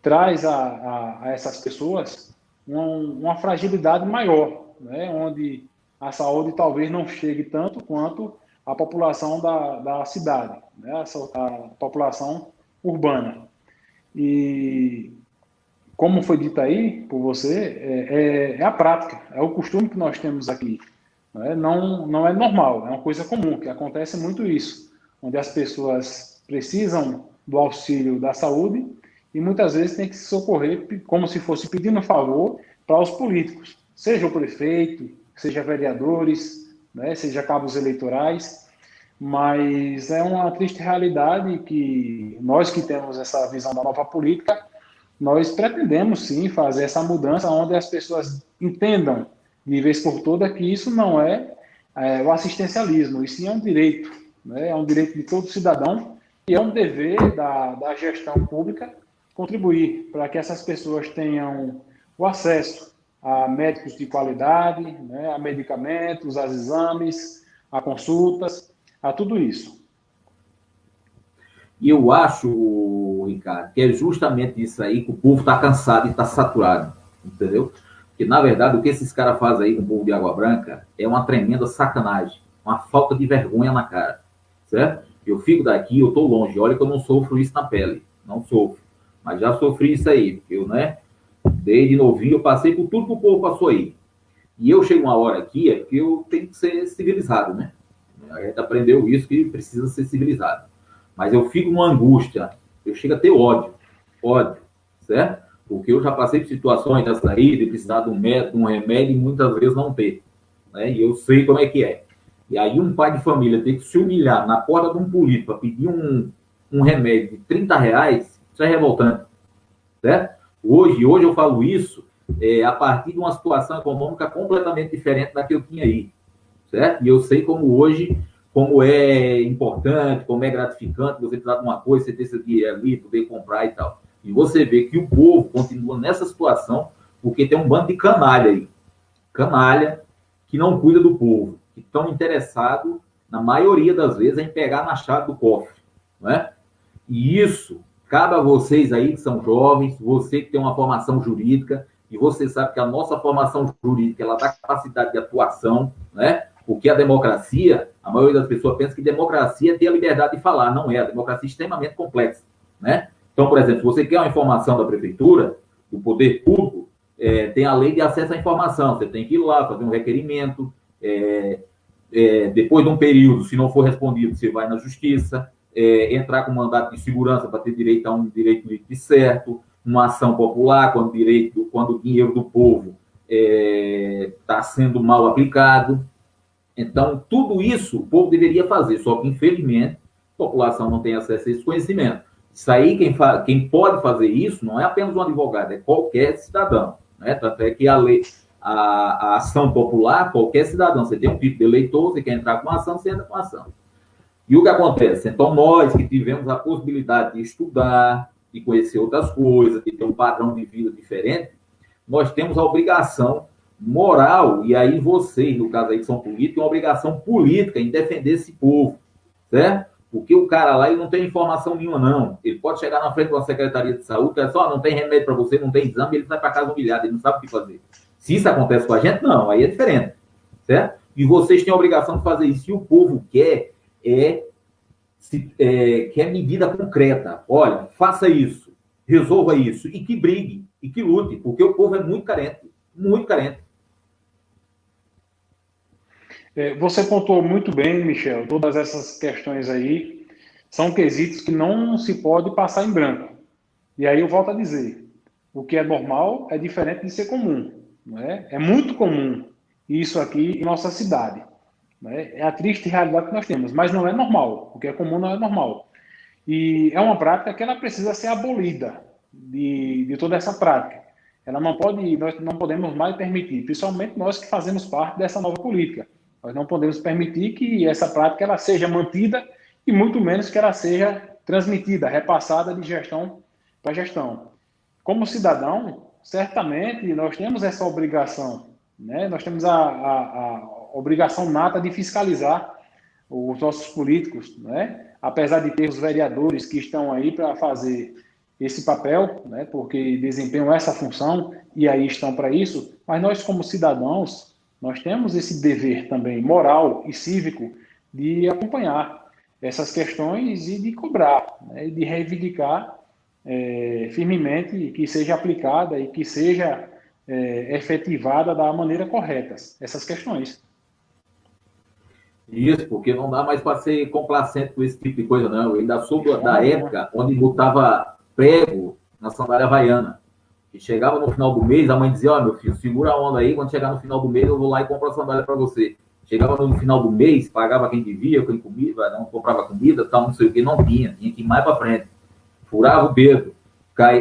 traz a essas pessoas uma fragilidade maior, né? Onde a saúde talvez não chegue tanto quanto a população da cidade, né? A população urbana. E, como foi dito aí por você, é a prática, é o costume que nós temos aqui. Não é normal, é uma coisa comum, que acontece muito isso, onde as pessoas precisam do auxílio da saúde e muitas vezes tem que se socorrer como se fosse pedindo um favor para os políticos, seja o prefeito, seja vereadores, né, seja cabos eleitorais, mas é uma triste realidade que nós que temos essa visão da nova política, nós pretendemos sim fazer essa mudança onde as pessoas entendam de vez por toda que isso não é o assistencialismo, isso sim é um direito, né? É um direito de todo cidadão e é um dever da gestão pública contribuir para que essas pessoas tenham o acesso a médicos de qualidade, né? A medicamentos, a exames, a consultas, a tudo isso. E eu acho, Ricardo, que é justamente isso aí que o povo está cansado e está saturado, entendeu? Porque, na verdade, o que esses caras fazem aí com o povo de Água Branca é uma tremenda sacanagem, uma falta de vergonha na cara, certo? Eu fico daqui, eu estou longe. Olha que eu não sofro isso na pele. Não sofro. Mas já sofri isso aí. Porque eu, né? Desde novinho, eu passei por tudo que o povo passou aí. E eu chego uma hora aqui, é porque eu tenho que ser civilizado, né? A gente aprendeu isso, que precisa ser civilizado. Mas eu fico numa angústia. Eu chego a ter ódio. Ódio. Certo? Porque eu já passei por situações dessa aí, de precisar de um método, um remédio, e muitas vezes não ter. Né? E eu sei como é que é. E aí um pai de família ter que se humilhar na porta de um político para pedir um remédio de R$ 30, isso é revoltante. Certo? Hoje eu falo isso a partir de uma situação econômica completamente diferente da que eu tinha aí. Certo? E eu sei como hoje, como é importante, como é gratificante você precisar de uma coisa, você ter esse dinheiro ali, poder comprar e tal. E você vê que o povo continua nessa situação porque tem um bando de canalha aí. Canalha que não cuida do povo, que estão interessados, na maioria das vezes, em pegar na chave do cofre. Não é? E isso cabe a vocês aí que são jovens, você que tem uma formação jurídica, e você sabe que a nossa formação jurídica ela dá capacidade de atuação, né? Porque a democracia, a maioria das pessoas pensa que democracia é ter a liberdade de falar. Não é, a democracia é extremamente complexa, né? Então, por exemplo, se você quer uma informação da prefeitura, do poder público, tem a lei de acesso à informação, você tem que ir lá, fazer um requerimento, depois de um período, se não for respondido, você vai na justiça, entrar com mandato de segurança para ter direito a um direito de certo, uma ação popular quando o dinheiro do povo está sendo mal aplicado. Então, tudo isso o povo deveria fazer, só que, infelizmente, a população não tem acesso a esse conhecimento. Isso aí, quem pode fazer isso não é apenas um advogado, é qualquer cidadão. Né? Tanto é que a ação popular, qualquer cidadão, você tem um tipo de eleitor, você quer entrar com ação, você entra com ação. E o que acontece? Então, nós que tivemos a possibilidade de estudar, de conhecer outras coisas, de ter um padrão de vida diferente, nós temos a obrigação moral, e aí vocês, no caso aí que são políticos, têm uma obrigação política em defender esse povo, certo? Porque o cara lá ele não tem informação nenhuma, não. Ele pode chegar na frente de uma secretaria de saúde, que é só, não tem remédio para você, não tem exame, ele vai para casa humilhado, ele não sabe o que fazer. Se isso acontece com a gente, não, aí é diferente, certo? E vocês têm a obrigação de fazer isso. E o povo quer quer medida concreta. Olha, faça isso, resolva isso, e que brigue, e que lute, porque o povo é muito carente, muito carente. Você pontuou muito bem, Michel, todas essas questões aí são quesitos que não se pode passar em branco. E aí eu volto a dizer, o que é normal é diferente de ser comum. Não é? É muito comum isso aqui em nossa cidade. Né? É a triste realidade que nós temos, mas não é normal. O que é comum não é normal. E é uma prática que ela precisa ser abolida de toda essa prática. Ela não pode, nós não podemos mais permitir, principalmente nós que fazemos parte dessa nova política. Nós não podemos permitir que essa prática ela seja mantida e muito menos que ela seja transmitida, repassada de gestão para gestão. Como cidadão, certamente nós temos essa obrigação, né? Nós temos a obrigação nata de fiscalizar os nossos políticos, né? Apesar de ter os vereadores que estão aí para fazer esse papel, né? Porque desempenham essa função e aí estão para isso, mas nós como cidadãos, nós temos esse dever também moral e cívico de acompanhar essas questões e de cobrar, né? De reivindicar firmemente que seja aplicada e que seja efetivada da maneira correta essas questões. Isso, porque não dá mais para ser complacente com esse tipo de coisa, não. Eu ainda sou da época onde botava prego na sandália havaiana. E chegava no final do mês, a mãe dizia, ó, meu filho, segura a onda aí, quando chegar no final do mês eu vou lá e compro a sandália para você. Chegava no final do mês, pagava quem devia, quem comia, não comprava comida, tal, não sei o que, não tinha que ir mais para frente. Furava o dedo.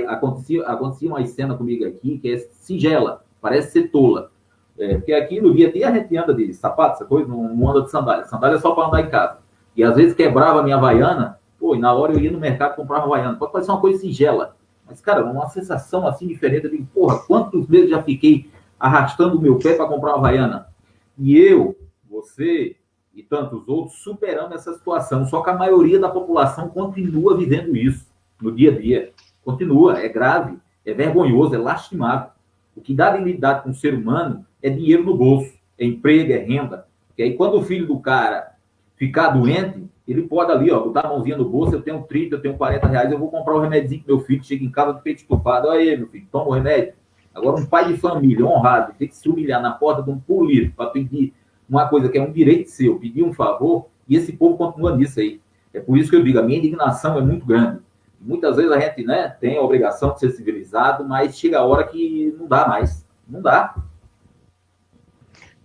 Acontecia uma cena comigo aqui que é singela, parece ser tola. Porque aqui no dia a dia a gente anda de sapato, essa coisa, não anda de sandália. Sandália é só para andar em casa. E às vezes quebrava a minha havaiana, e na hora eu ia no mercado comprar uma havaiana. Pode parecer uma coisa singela. Mas, cara, uma sensação assim diferente. Eu digo, porra, quantos meses já fiquei arrastando o meu pé para comprar uma havaiana? E eu, você e tantos outros superando essa situação. Só que a maioria da população continua vivendo isso no dia a dia. Continua, é grave, é vergonhoso, é lastimável. O que dá dignidade com o ser humano é dinheiro no bolso, é emprego, é renda. Porque aí quando o filho do cara ficar doente, Ele pode ali, ó, botar a mãozinha no bolso, eu tenho 30, eu tenho 40 reais, eu vou comprar um remedinho pro meu filho, chega em casa de peito estufado, aí, meu filho, toma o remédio. Agora, um pai de família honrado tem que se humilhar na porta de um político para pedir uma coisa que é um direito seu, pedir um favor, e esse povo continua nisso aí. É por isso que eu digo, a minha indignação é muito grande. Muitas vezes a gente, né, tem a obrigação de ser civilizado, mas chega a hora que não dá mais. Não dá.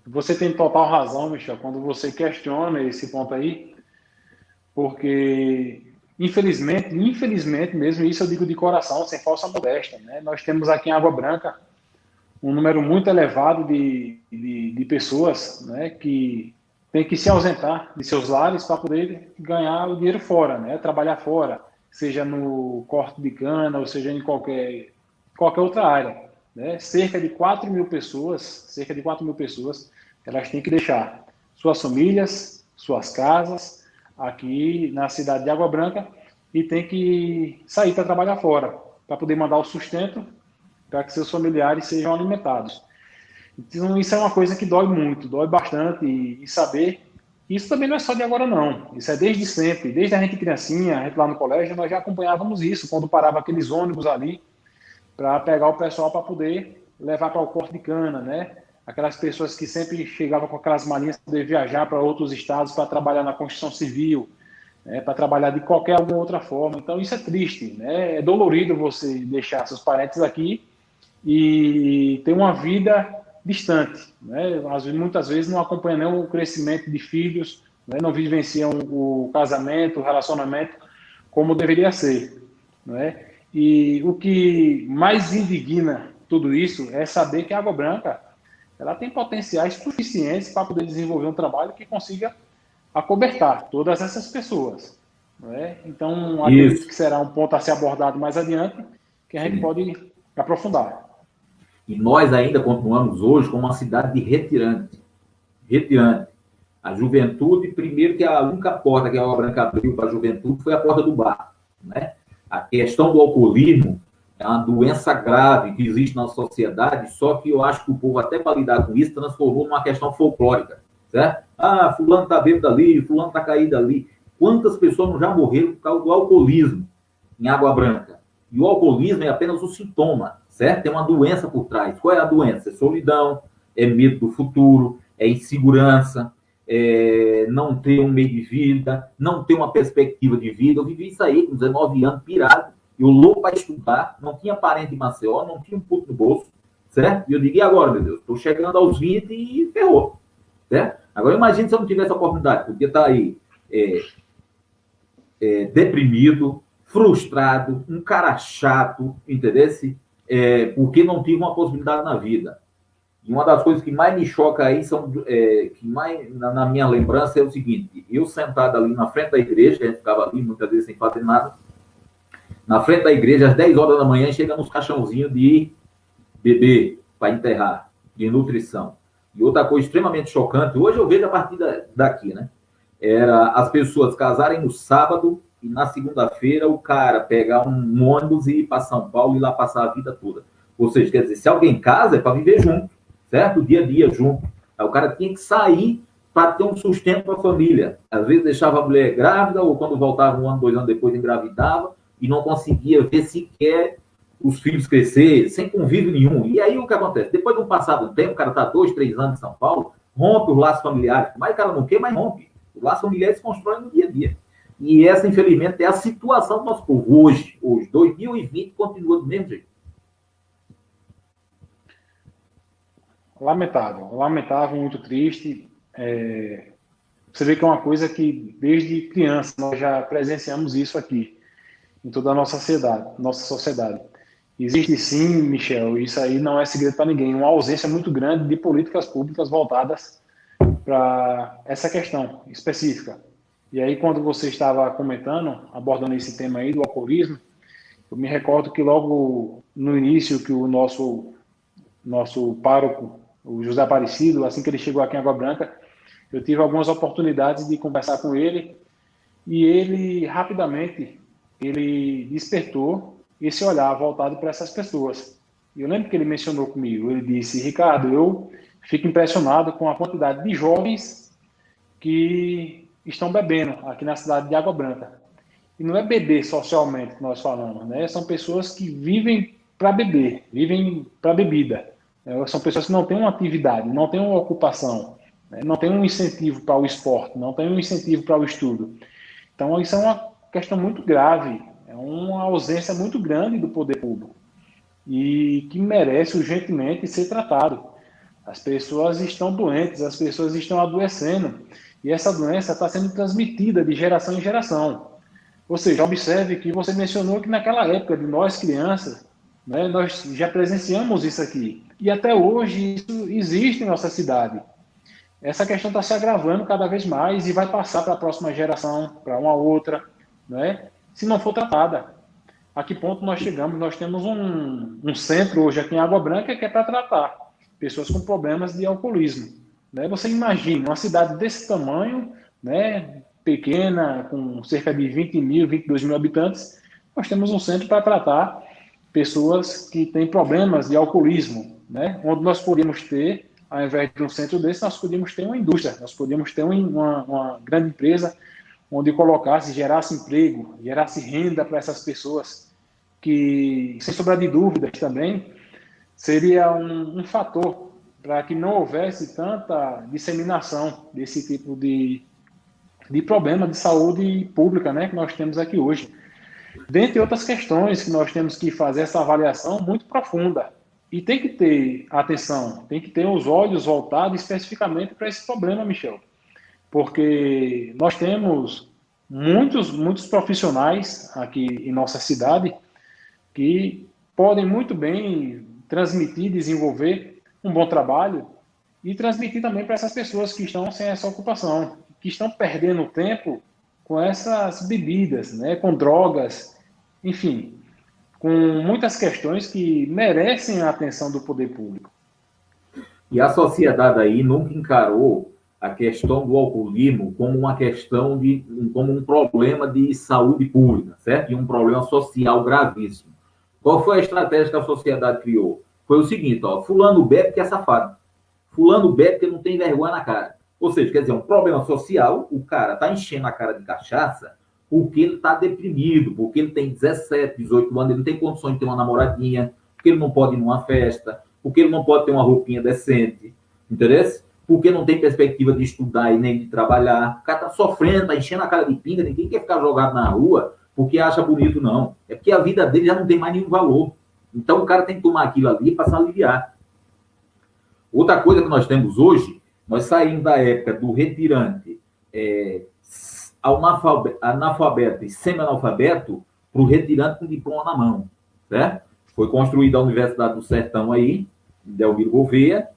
Você tem total razão, Michel, quando você questiona esse ponto aí, porque, infelizmente mesmo, isso eu digo de coração, sem falsa modéstia, né? Nós temos aqui em Água Branca um número muito elevado de pessoas, né, que tem que se ausentar de seus lares para poder ganhar o dinheiro fora, né, trabalhar fora, seja no corte de cana, ou seja em qualquer outra área. Né? Cerca de 4 mil pessoas, elas têm que deixar suas famílias, suas casas, aqui na cidade de Água Branca, e tem que sair para trabalhar fora, para poder mandar o sustento para que seus familiares sejam alimentados. Então, isso é uma coisa que dói muito, dói bastante, e saber que isso também não é só de agora, não. Isso é desde sempre, desde a gente criancinha, a gente lá no colégio, nós já acompanhávamos isso, quando parava aqueles ônibus ali, para pegar o pessoal para poder levar para o corte de cana, né? Aquelas pessoas que sempre chegavam com aquelas malinhas para poder viajar para outros estados para trabalhar na construção civil, né? Para trabalhar de qualquer outra forma. Então, isso é triste, né? É dolorido você deixar seus parentes aqui e ter uma vida distante, né? Muitas vezes não acompanha nem o crescimento de filhos, né? Não vivenciam o casamento, o relacionamento como deveria ser, né? E o que mais indigna tudo isso é saber que a Água Branca ela tem potenciais suficientes para poder desenvolver um trabalho que consiga acobertar todas essas pessoas, né? Então, acredito que será um ponto a ser abordado mais adiante, que a gente pode aprofundar. E nós ainda continuamos hoje como uma cidade de retirante. Retirante. A juventude, primeiro que a única porta que a Água Branca abriu para a juventude foi a porta do bar. Né? A questão do alcoolismo é uma doença grave que existe na sociedade, só que eu acho que o povo, até para lidar com isso, transformou numa questão folclórica. Certo? Ah, fulano está bêbado ali, fulano está caído ali. Quantas pessoas não já morreram por causa do alcoolismo em Água Branca? E o alcoolismo é apenas o sintoma, certo? Tem uma doença por trás. Qual é a doença? É solidão, é medo do futuro, é insegurança, é não ter um meio de vida, não ter uma perspectiva de vida. Eu vivi isso aí com 19 anos, pirado. Eu louco para estudar, não tinha parente em Maceió, não tinha um puto no bolso, certo? E eu digo, e agora, meu Deus? Estou chegando aos 20 e ferrou, certo? Agora, imagine se eu não tivesse a oportunidade, podia estar aí deprimido, frustrado, um cara chato, entendeu? Porque não tive uma possibilidade na vida. E uma das coisas que mais me choca aí, que mais na minha lembrança, é o seguinte: eu sentado ali na frente da igreja, a gente ficava ali muitas vezes sem fazer nada, na frente da igreja, às 10 horas da manhã, chega nos caixãozinhos de bebê para enterrar, de nutrição. E outra coisa extremamente chocante, hoje eu vejo a partir daqui, né? Era as pessoas casarem no sábado e na segunda-feira o cara pegar um ônibus e ir para São Paulo e lá passar a vida toda. Ou seja, quer dizer, se alguém casa é para viver junto, certo? O dia a dia junto. Aí o cara tinha que sair para ter um sustento para a família. Às vezes deixava a mulher grávida ou quando voltava 1 ano, 2 anos depois engravidava e não conseguia ver sequer os filhos crescer, sem convívio nenhum. E aí o que acontece? Depois de um passado tempo, o cara está 2, 3 anos em São Paulo, rompe os laços familiares. Mas o cara não quer, mas rompe. Os laços familiares se constroem no dia a dia. E essa, infelizmente, é a situação do nosso povo. Hoje 2020, continua do mesmo jeito. Lamentável, muito triste. Você vê que é uma coisa que, desde criança, nós já presenciamos isso aqui, em toda a nossa sociedade. Existe sim, Michel, isso aí não é segredo para ninguém, uma ausência muito grande de políticas públicas voltadas para essa questão específica. E aí, quando você estava comentando, abordando esse tema aí do alcoolismo, eu me recordo que logo no início que o nosso pároco, o José Aparecido, assim que ele chegou aqui em Água Branca, eu tive algumas oportunidades de conversar com ele e ele, rapidamente, ele despertou esse olhar voltado para essas pessoas. E eu lembro que ele mencionou comigo, ele disse: Ricardo, eu fico impressionado com a quantidade de jovens que estão bebendo aqui na cidade de Água Branca. E não é beber socialmente que nós falamos, né? São pessoas que vivem para beber, vivem para bebida. São pessoas que não têm uma atividade, não têm uma ocupação, né? Não têm um incentivo para o esporte, não têm um incentivo para o estudo. Então, isso é uma questão muito grave, é uma ausência muito grande do poder público e que merece urgentemente ser tratado. As pessoas estão doentes, as pessoas estão adoecendo e essa doença está sendo transmitida de geração em geração. Ou seja, observe que você mencionou que naquela época de nós crianças, né, nós já presenciamos isso aqui. E até hoje isso existe em nossa cidade. Essa questão está se agravando cada vez mais e vai passar para a próxima geração, para uma outra, né, se não for tratada. A que ponto nós chegamos? Nós temos um centro hoje aqui em Água Branca que é para tratar pessoas com problemas de alcoolismo. Né? Você imagina uma cidade desse tamanho, né, pequena, com cerca de 20 mil, 22 mil habitantes, nós temos um centro para tratar pessoas que têm problemas de alcoolismo, né? Onde nós podíamos ter, ao invés de um centro desse, nós podíamos ter uma indústria, nós podíamos ter uma grande empresa onde colocasse, gerasse emprego, gerasse renda para essas pessoas, que, sem sombra de dúvidas também, seria um fator para que não houvesse tanta disseminação desse tipo de problema de saúde pública, né, que nós temos aqui hoje. Dentre outras questões que nós temos que fazer essa avaliação muito profunda. E tem que ter atenção, tem que ter os olhos voltados especificamente para esse problema, Michel. Porque nós temos muitos profissionais aqui em nossa cidade que podem muito bem transmitir, desenvolver um bom trabalho e transmitir também para essas pessoas que estão sem essa ocupação, que estão perdendo tempo com essas bebidas, né, com drogas, enfim, com muitas questões que merecem a atenção do poder público. E a sociedade aí nunca encarou a questão do alcoolismo como uma questão como um problema de saúde pública, certo? E um problema social gravíssimo. Qual foi a estratégia que a sociedade criou? Foi o seguinte, ó, fulano bebe porque é safado. Fulano bebe porque não tem vergonha na cara. Ou seja, quer dizer, um problema social, o cara está enchendo a cara de cachaça porque ele está deprimido, porque ele tem 17, 18 anos, ele não tem condições de ter uma namoradinha, porque ele não pode ir numa festa, porque ele não pode ter uma roupinha decente, entendeu? Porque não tem perspectiva de estudar e nem de trabalhar. O cara está sofrendo, está enchendo a cara de pinga, ninguém quer ficar jogado na rua porque acha bonito, não. É porque a vida dele já não tem mais nenhum valor. Então o cara tem que tomar aquilo ali para se aliviar. Outra coisa que nós temos hoje, nós saímos da época do retirante analfabeto e semi-analfabeto para o retirante com diploma na mão, certo? Foi construída a Universidade do Sertão aí, Delmiro Gouveia,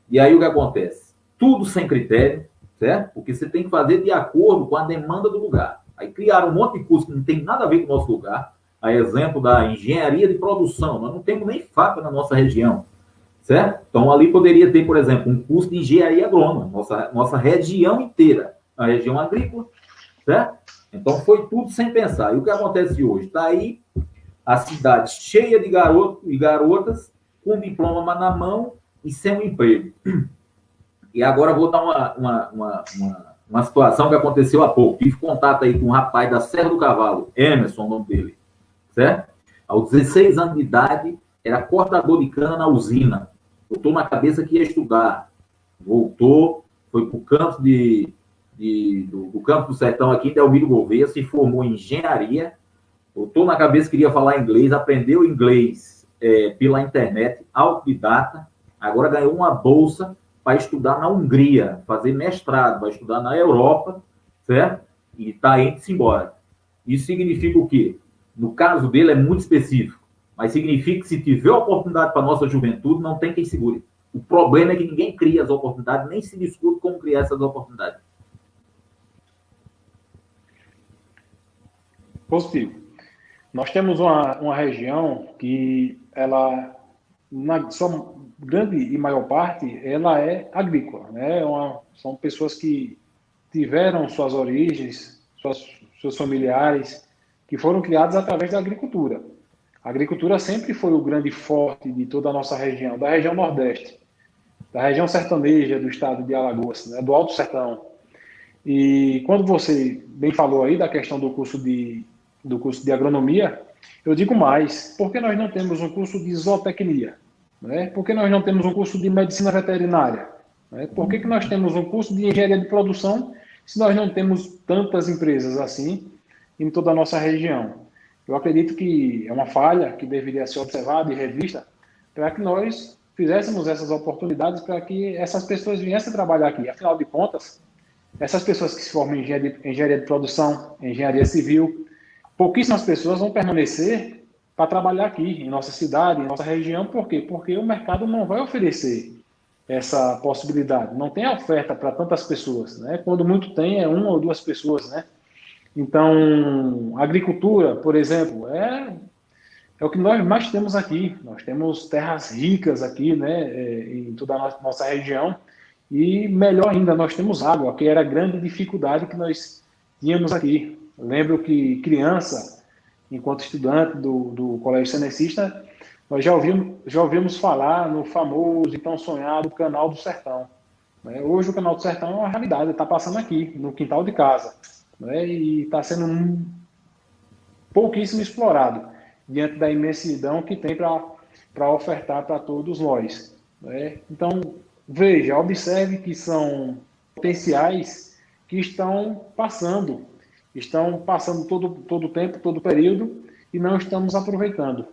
e aí o que acontece? Tudo sem critério, certo? Porque você tem que fazer de acordo com a demanda do lugar. Aí criaram um monte de curso que não tem nada a ver com o nosso lugar, a exemplo da engenharia de produção, nós não temos nem FAP na nossa região, certo? Então ali poderia ter, por exemplo, um curso de engenharia agrônoma, nossa região inteira, a região agrícola, certo? Então foi tudo sem pensar. E o que acontece hoje? Está aí a cidade cheia de garotos e garotas com diploma na mão e sem um emprego. E agora vou dar uma situação que aconteceu há pouco. Tive contato aí com um rapaz da Serra do Cavalo, Emerson, o nome dele, certo? Aos 16 anos de idade, era cortador de cana na usina. Botou na cabeça que ia estudar. Voltou, foi para o campo do Campo do Sertão aqui, Delmiro Gouveia, se formou em engenharia, botou na cabeça que queria falar inglês, aprendeu inglês pela internet, autodidata, agora ganhou uma bolsa para estudar na Hungria, fazer mestrado, vai estudar na Europa, certo? E está indo-se embora. Isso significa o quê? No caso dele é muito específico, mas significa que se tiver oportunidade para a nossa juventude, não tem quem segure. O problema é que ninguém cria as oportunidades, nem se discute como criar essas oportunidades. Positivo. Nós temos uma região que ela, na sua grande e maior parte, ela é agrícola, né? São pessoas que tiveram suas origens, seus familiares, que foram criados através da agricultura. A agricultura sempre foi o grande forte de toda a nossa região, da região Nordeste, da região sertaneja do estado de Alagoas, né? Do Alto Sertão. E quando você bem falou aí da questão do curso de agronomia, eu digo mais, por que nós não temos um curso de zootecnia? Né? Por que nós não temos um curso de medicina veterinária? Né? Por que nós temos um curso de engenharia de produção se nós não temos tantas empresas assim em toda a nossa região? Eu acredito que é uma falha que deveria ser observada e revista para que nós fizéssemos essas oportunidades para que essas pessoas viessem trabalhar aqui. Afinal de contas, essas pessoas que se formam em engenharia de produção, engenharia civil, pouquíssimas pessoas vão permanecer para trabalhar aqui, em nossa cidade, em nossa região. Por quê? Porque o mercado não vai oferecer essa possibilidade. Não tem oferta para tantas pessoas. Né? Quando muito tem, é uma ou duas pessoas. Né? Então, a agricultura, por exemplo, é o que nós mais temos aqui. Nós temos terras ricas aqui, né, em toda a nossa região. E melhor ainda, nós temos água, que era a grande dificuldade que nós tínhamos aqui. Eu lembro que criança, enquanto estudante do Colégio Cenecista, nós já ouvimos falar no famoso e tão sonhado Canal do Sertão. Né? Hoje o Canal do Sertão é uma realidade, está passando aqui, no quintal de casa. Né? E está sendo pouquíssimo explorado, diante da imensidão que tem para ofertar para todos nós. Né? Então, veja, observe que são potenciais que estão passando todo o tempo, todo o período, e não estamos aproveitando.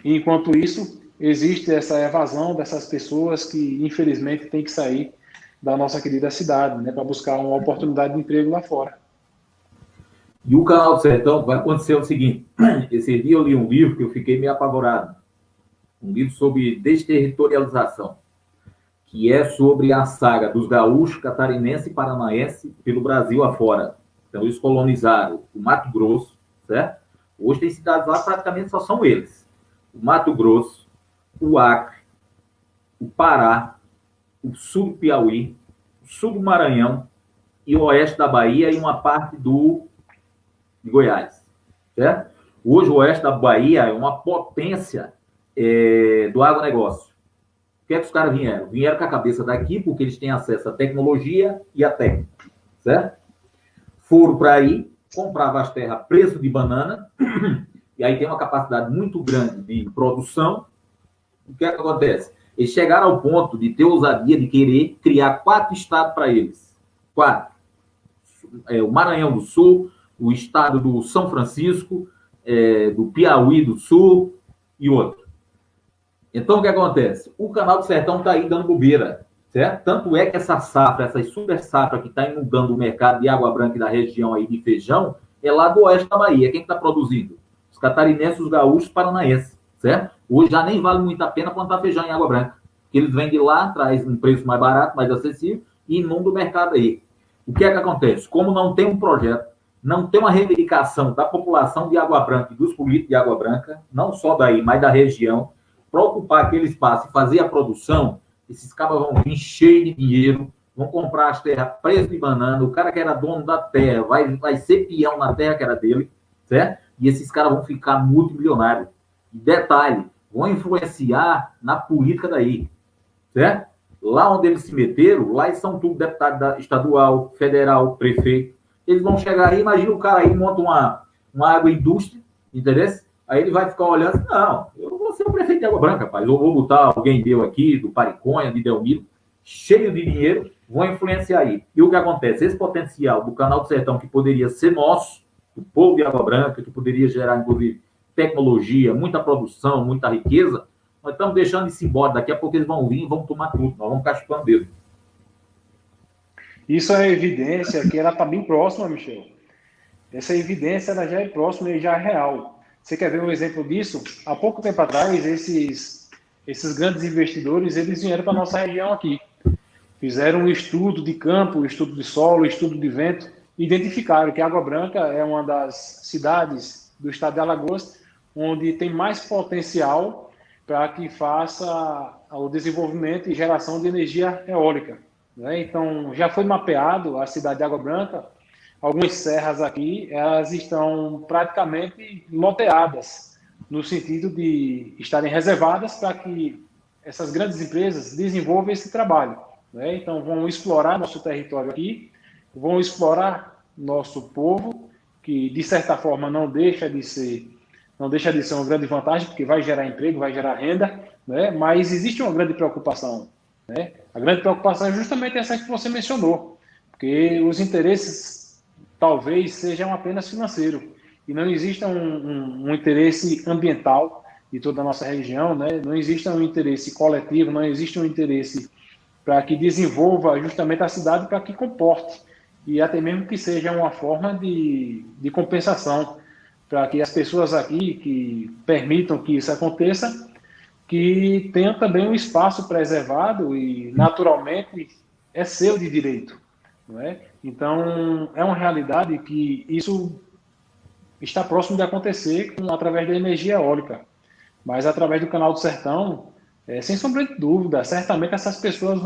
E, enquanto isso, existe essa evasão dessas pessoas que, infelizmente, têm que sair da nossa querida cidade, né, para buscar uma oportunidade de emprego lá fora. E o Canal do Sertão vai acontecer o seguinte: esse dia eu li um livro que eu fiquei meio apavorado, um livro sobre desterritorialização, que é sobre a saga dos gaúchos, catarinense e paranaense pelo Brasil afora. Então, eles colonizaram o Mato Grosso, certo? Hoje tem cidades lá, praticamente só são eles. O Mato Grosso, o Acre, o Pará, o sul do Piauí, o sul do Maranhão e o oeste da Bahia e uma parte de Goiás, certo? Hoje o oeste da Bahia é uma potência do agronegócio. O que é que os caras vieram? Vieram com a cabeça daqui, porque eles têm acesso à tecnologia e à técnica, certo? Foram para aí, compravam as terras a preço de banana, e aí tem uma capacidade muito grande de produção. O que é que acontece? Eles chegaram ao ponto de ter ousadia de querer criar 4 estados para eles. 4. O Maranhão do Sul, o estado do São Francisco, do Piauí do Sul e outro. Então, o que acontece? O Canal do Sertão está aí dando bobeira, certo? Tanto é que essa safra, essa super safra que está inundando o mercado de Água Branca e da região aí de feijão, é lá do oeste da Bahia. Quem está produzindo? Os catarinenses, os gaúchos, paranaenses, certo? Hoje já nem vale muito a pena plantar feijão em Água Branca, porque eles vêm de lá, traz um preço mais barato, mais acessível, e inunda o mercado aí. O que é que acontece? Como não tem um projeto, não tem uma reivindicação da população de Água Branca e dos políticos de Água Branca, não só daí, mas da região, para ocupar aquele espaço e fazer a produção, esses caras vão vir cheios de dinheiro, vão comprar as terras preço de banana, o cara que era dono da terra vai ser peão na terra que era dele, certo? E esses caras vão ficar multimilionários. E detalhe, vão influenciar na política daí, certo? Lá onde eles se meteram, lá eles são tudo deputado estadual, federal, prefeito. Eles vão chegar aí, imagina o cara aí monta uma agroindústria, entendeu? Aí ele vai ficar olhando assim, não, eu vou ser o prefeito de Água Branca, rapaz. Eu vou botar alguém meu aqui, do Pariconha, de Delmiro, cheio de dinheiro, vão influenciar aí. E o que acontece? Esse potencial do Canal do Sertão, que poderia ser nosso, do povo de Água Branca, que poderia gerar, inclusive, tecnologia, muita produção, muita riqueza, nós estamos deixando isso embora. Daqui a pouco eles vão vir e vão tomar tudo. Nós vamos ficar chupando dedo. Isso é evidência que ela está bem próxima, Michel. Essa evidência ela já é próxima e já é real. Você quer ver um exemplo disso? Há pouco tempo atrás, esses grandes investidores, eles vieram para a nossa região aqui. Fizeram um estudo de campo, um estudo de solo, um estudo de vento, e identificaram que Água Branca é uma das cidades do estado de Alagoas onde tem mais potencial para que faça o desenvolvimento e geração de energia eólica. Né? Então, já foi mapeado a cidade de Água Branca. Algumas serras aqui, elas estão praticamente loteadas, no sentido de estarem reservadas para que essas grandes empresas desenvolvam esse trabalho. Né? Então, vão explorar nosso território aqui vão explorar nosso povo, que de certa forma não deixa de ser uma grande vantagem, porque vai gerar emprego, vai gerar renda, né? Mas existe uma grande preocupação, né? A grande preocupação é justamente essa que você mencionou, porque os interesses talvez sejam apenas financeiros e não exista um interesse ambiental de toda a nossa região, né? Não existe um interesse coletivo, não existe um interesse para que desenvolva justamente a cidade, para que comporte e até mesmo que seja uma forma de compensação para que as pessoas aqui que permitam que isso aconteça, que tenham também um espaço preservado e naturalmente é seu de direito, não é? Então é uma realidade que isso está próximo de acontecer através da energia eólica, mas através do Canal do Sertão, sem sombra de dúvida, certamente essas pessoas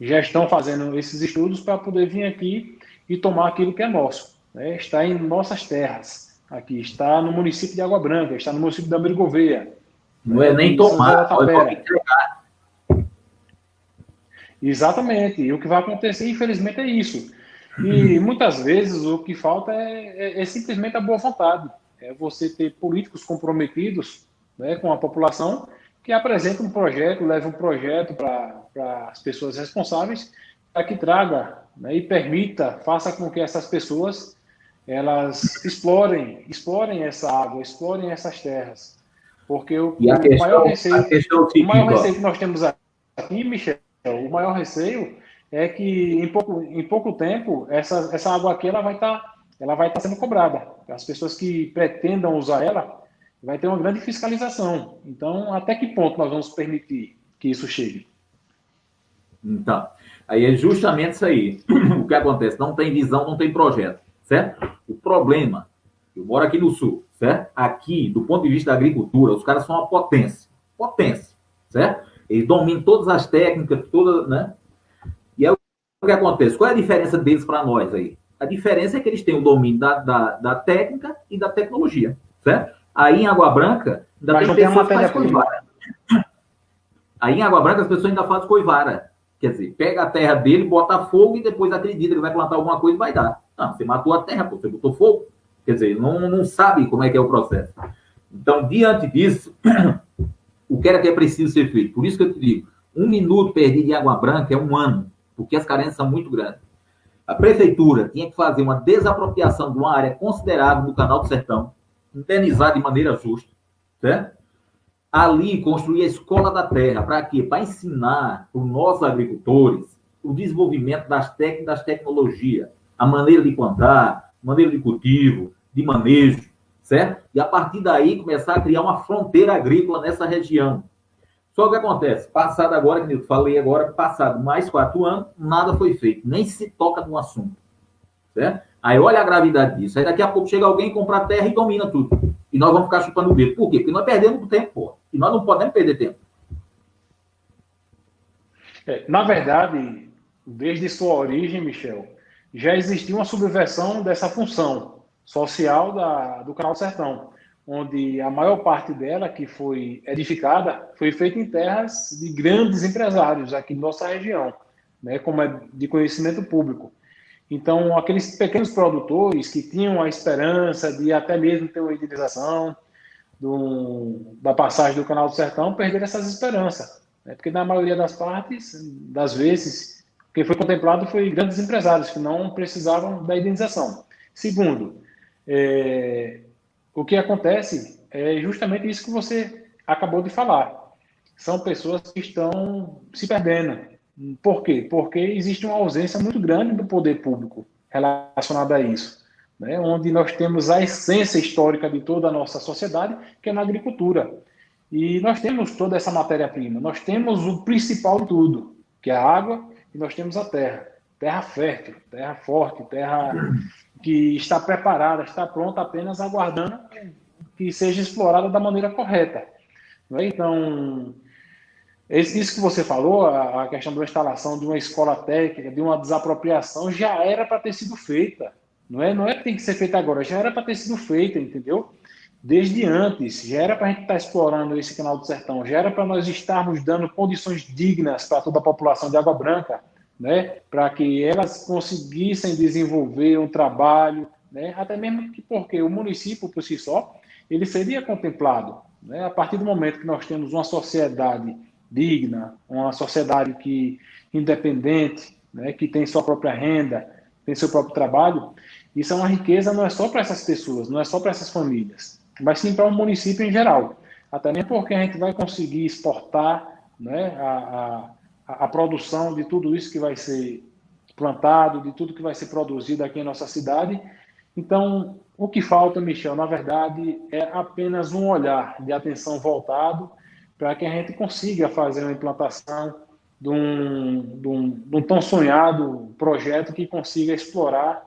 já estão fazendo esses estudos para poder vir aqui e tomar aquilo que é nosso, né? Está em nossas terras, aqui está no município de Água Branca, está no município da Gouveia. Não é nem tomar, é entregar. Exatamente, e o que vai acontecer, infelizmente, é isso. E muitas vezes o que falta é simplesmente a boa vontade, é você ter políticos comprometidos, né, com a população, que apresentem um projeto, levem um projeto para as pessoas responsáveis, para que traga, né, e permita, faça com que essas pessoas elas explorem essa água, explorem essas terras. Porque o maior receio que nós temos aqui, Michel, o maior receio é que em pouco tempo essa água aqui ela vai estar sendo cobrada. As pessoas que pretendam usar ela vai ter uma grande fiscalização. Então, até que ponto nós vamos permitir que isso chegue? Então, aí é justamente isso aí. O que acontece? Não tem visão, não tem projeto, certo? O problema, eu moro aqui no sul, certo? Aqui, do ponto de vista da agricultura, os caras são uma potência, certo? Eles dominam todas as técnicas, todas, né? E aí o que acontece? Qual é a diferença deles para nós aí? A diferença é que eles têm o domínio da técnica e da tecnologia, certo? Aí em Água Branca, ainda tem pessoas que fazem coivara. Aí em Água Branca, as pessoas ainda fazem coivara. Quer dizer, pega a terra dele, bota fogo e depois acredita que vai plantar alguma coisa e vai dar. Não, você matou a terra, você botou fogo. Quer dizer, não sabe como é que é o processo. Então, diante disso, o que é preciso ser feito? Por isso que eu te digo, 1 minuto perdido em Água Branca é 1 ano, porque as carências são muito grandes. A prefeitura tinha que fazer uma desapropriação de uma área considerável do Canal do Sertão, indenizar de maneira justa, certo? Ali construir a escola da terra, para quê? Para ensinar para os nossos agricultores o desenvolvimento das técnicas, das tecnologias, a maneira de plantar, maneira de cultivo, de manejo, certo? E a partir daí começar a criar uma fronteira agrícola nessa região. Só que o que acontece? Passado agora, que eu falei agora, passado mais 4 anos, nada foi feito, nem se toca no assunto, certo? Aí olha a gravidade disso. Aí daqui a pouco chega alguém, compra a terra e domina tudo. E nós vamos ficar chupando o dedo. Por quê? Porque nós perdemos tempo, pô. E nós não podemos perder tempo. Na verdade, desde sua origem, Michel, já existia uma subversão dessa função social do Canal do Sertão, onde a maior parte dela, que foi edificada, foi feita em terras de grandes empresários aqui da nossa região, né, como é de conhecimento público. Então, aqueles pequenos produtores que tinham a esperança de até mesmo ter uma indenização da passagem do Canal do Sertão, perderam essas esperanças, né? Porque na maioria das vezes, quem foi contemplado foi grandes empresários que não precisavam da indenização. Segundo, o que acontece é justamente isso que você acabou de falar. São pessoas que estão se perdendo. Por quê? Porque existe uma ausência muito grande do poder público relacionada a isso, né? Onde nós temos a essência histórica de toda a nossa sociedade, que é na agricultura. E nós temos toda essa matéria-prima. Nós temos o principal de tudo, que é a água, e nós temos a terra. Terra fértil, terra forte, terra que está preparada, está pronta, apenas aguardando que seja explorada da maneira correta. Então, isso que você falou, a questão da instalação de uma escola técnica, de uma desapropriação, já era para ter sido feita. Não é que tem que ser feita agora, já era para ter sido feita, entendeu? Desde antes, já era para a gente estar explorando esse Canal do Sertão, já era para nós estarmos dando condições dignas para toda a população de Água Branca, né, para que elas conseguissem desenvolver um trabalho, né, até mesmo porque o município, por si só, ele seria contemplado, né, a partir do momento que nós temos uma sociedade digna, uma sociedade independente, né, que tem sua própria renda, tem seu próprio trabalho. Isso é uma riqueza não é só para essas pessoas, não é só para essas famílias, mas sim para o município em geral. Até mesmo porque a gente vai conseguir exportar, né, a produção de tudo isso que vai ser plantado, de tudo que vai ser produzido aqui em nossa cidade. Então, o que falta, Michel, na verdade, é apenas um olhar de atenção voltado para que a gente consiga fazer uma implantação de um tão sonhado projeto que consiga explorar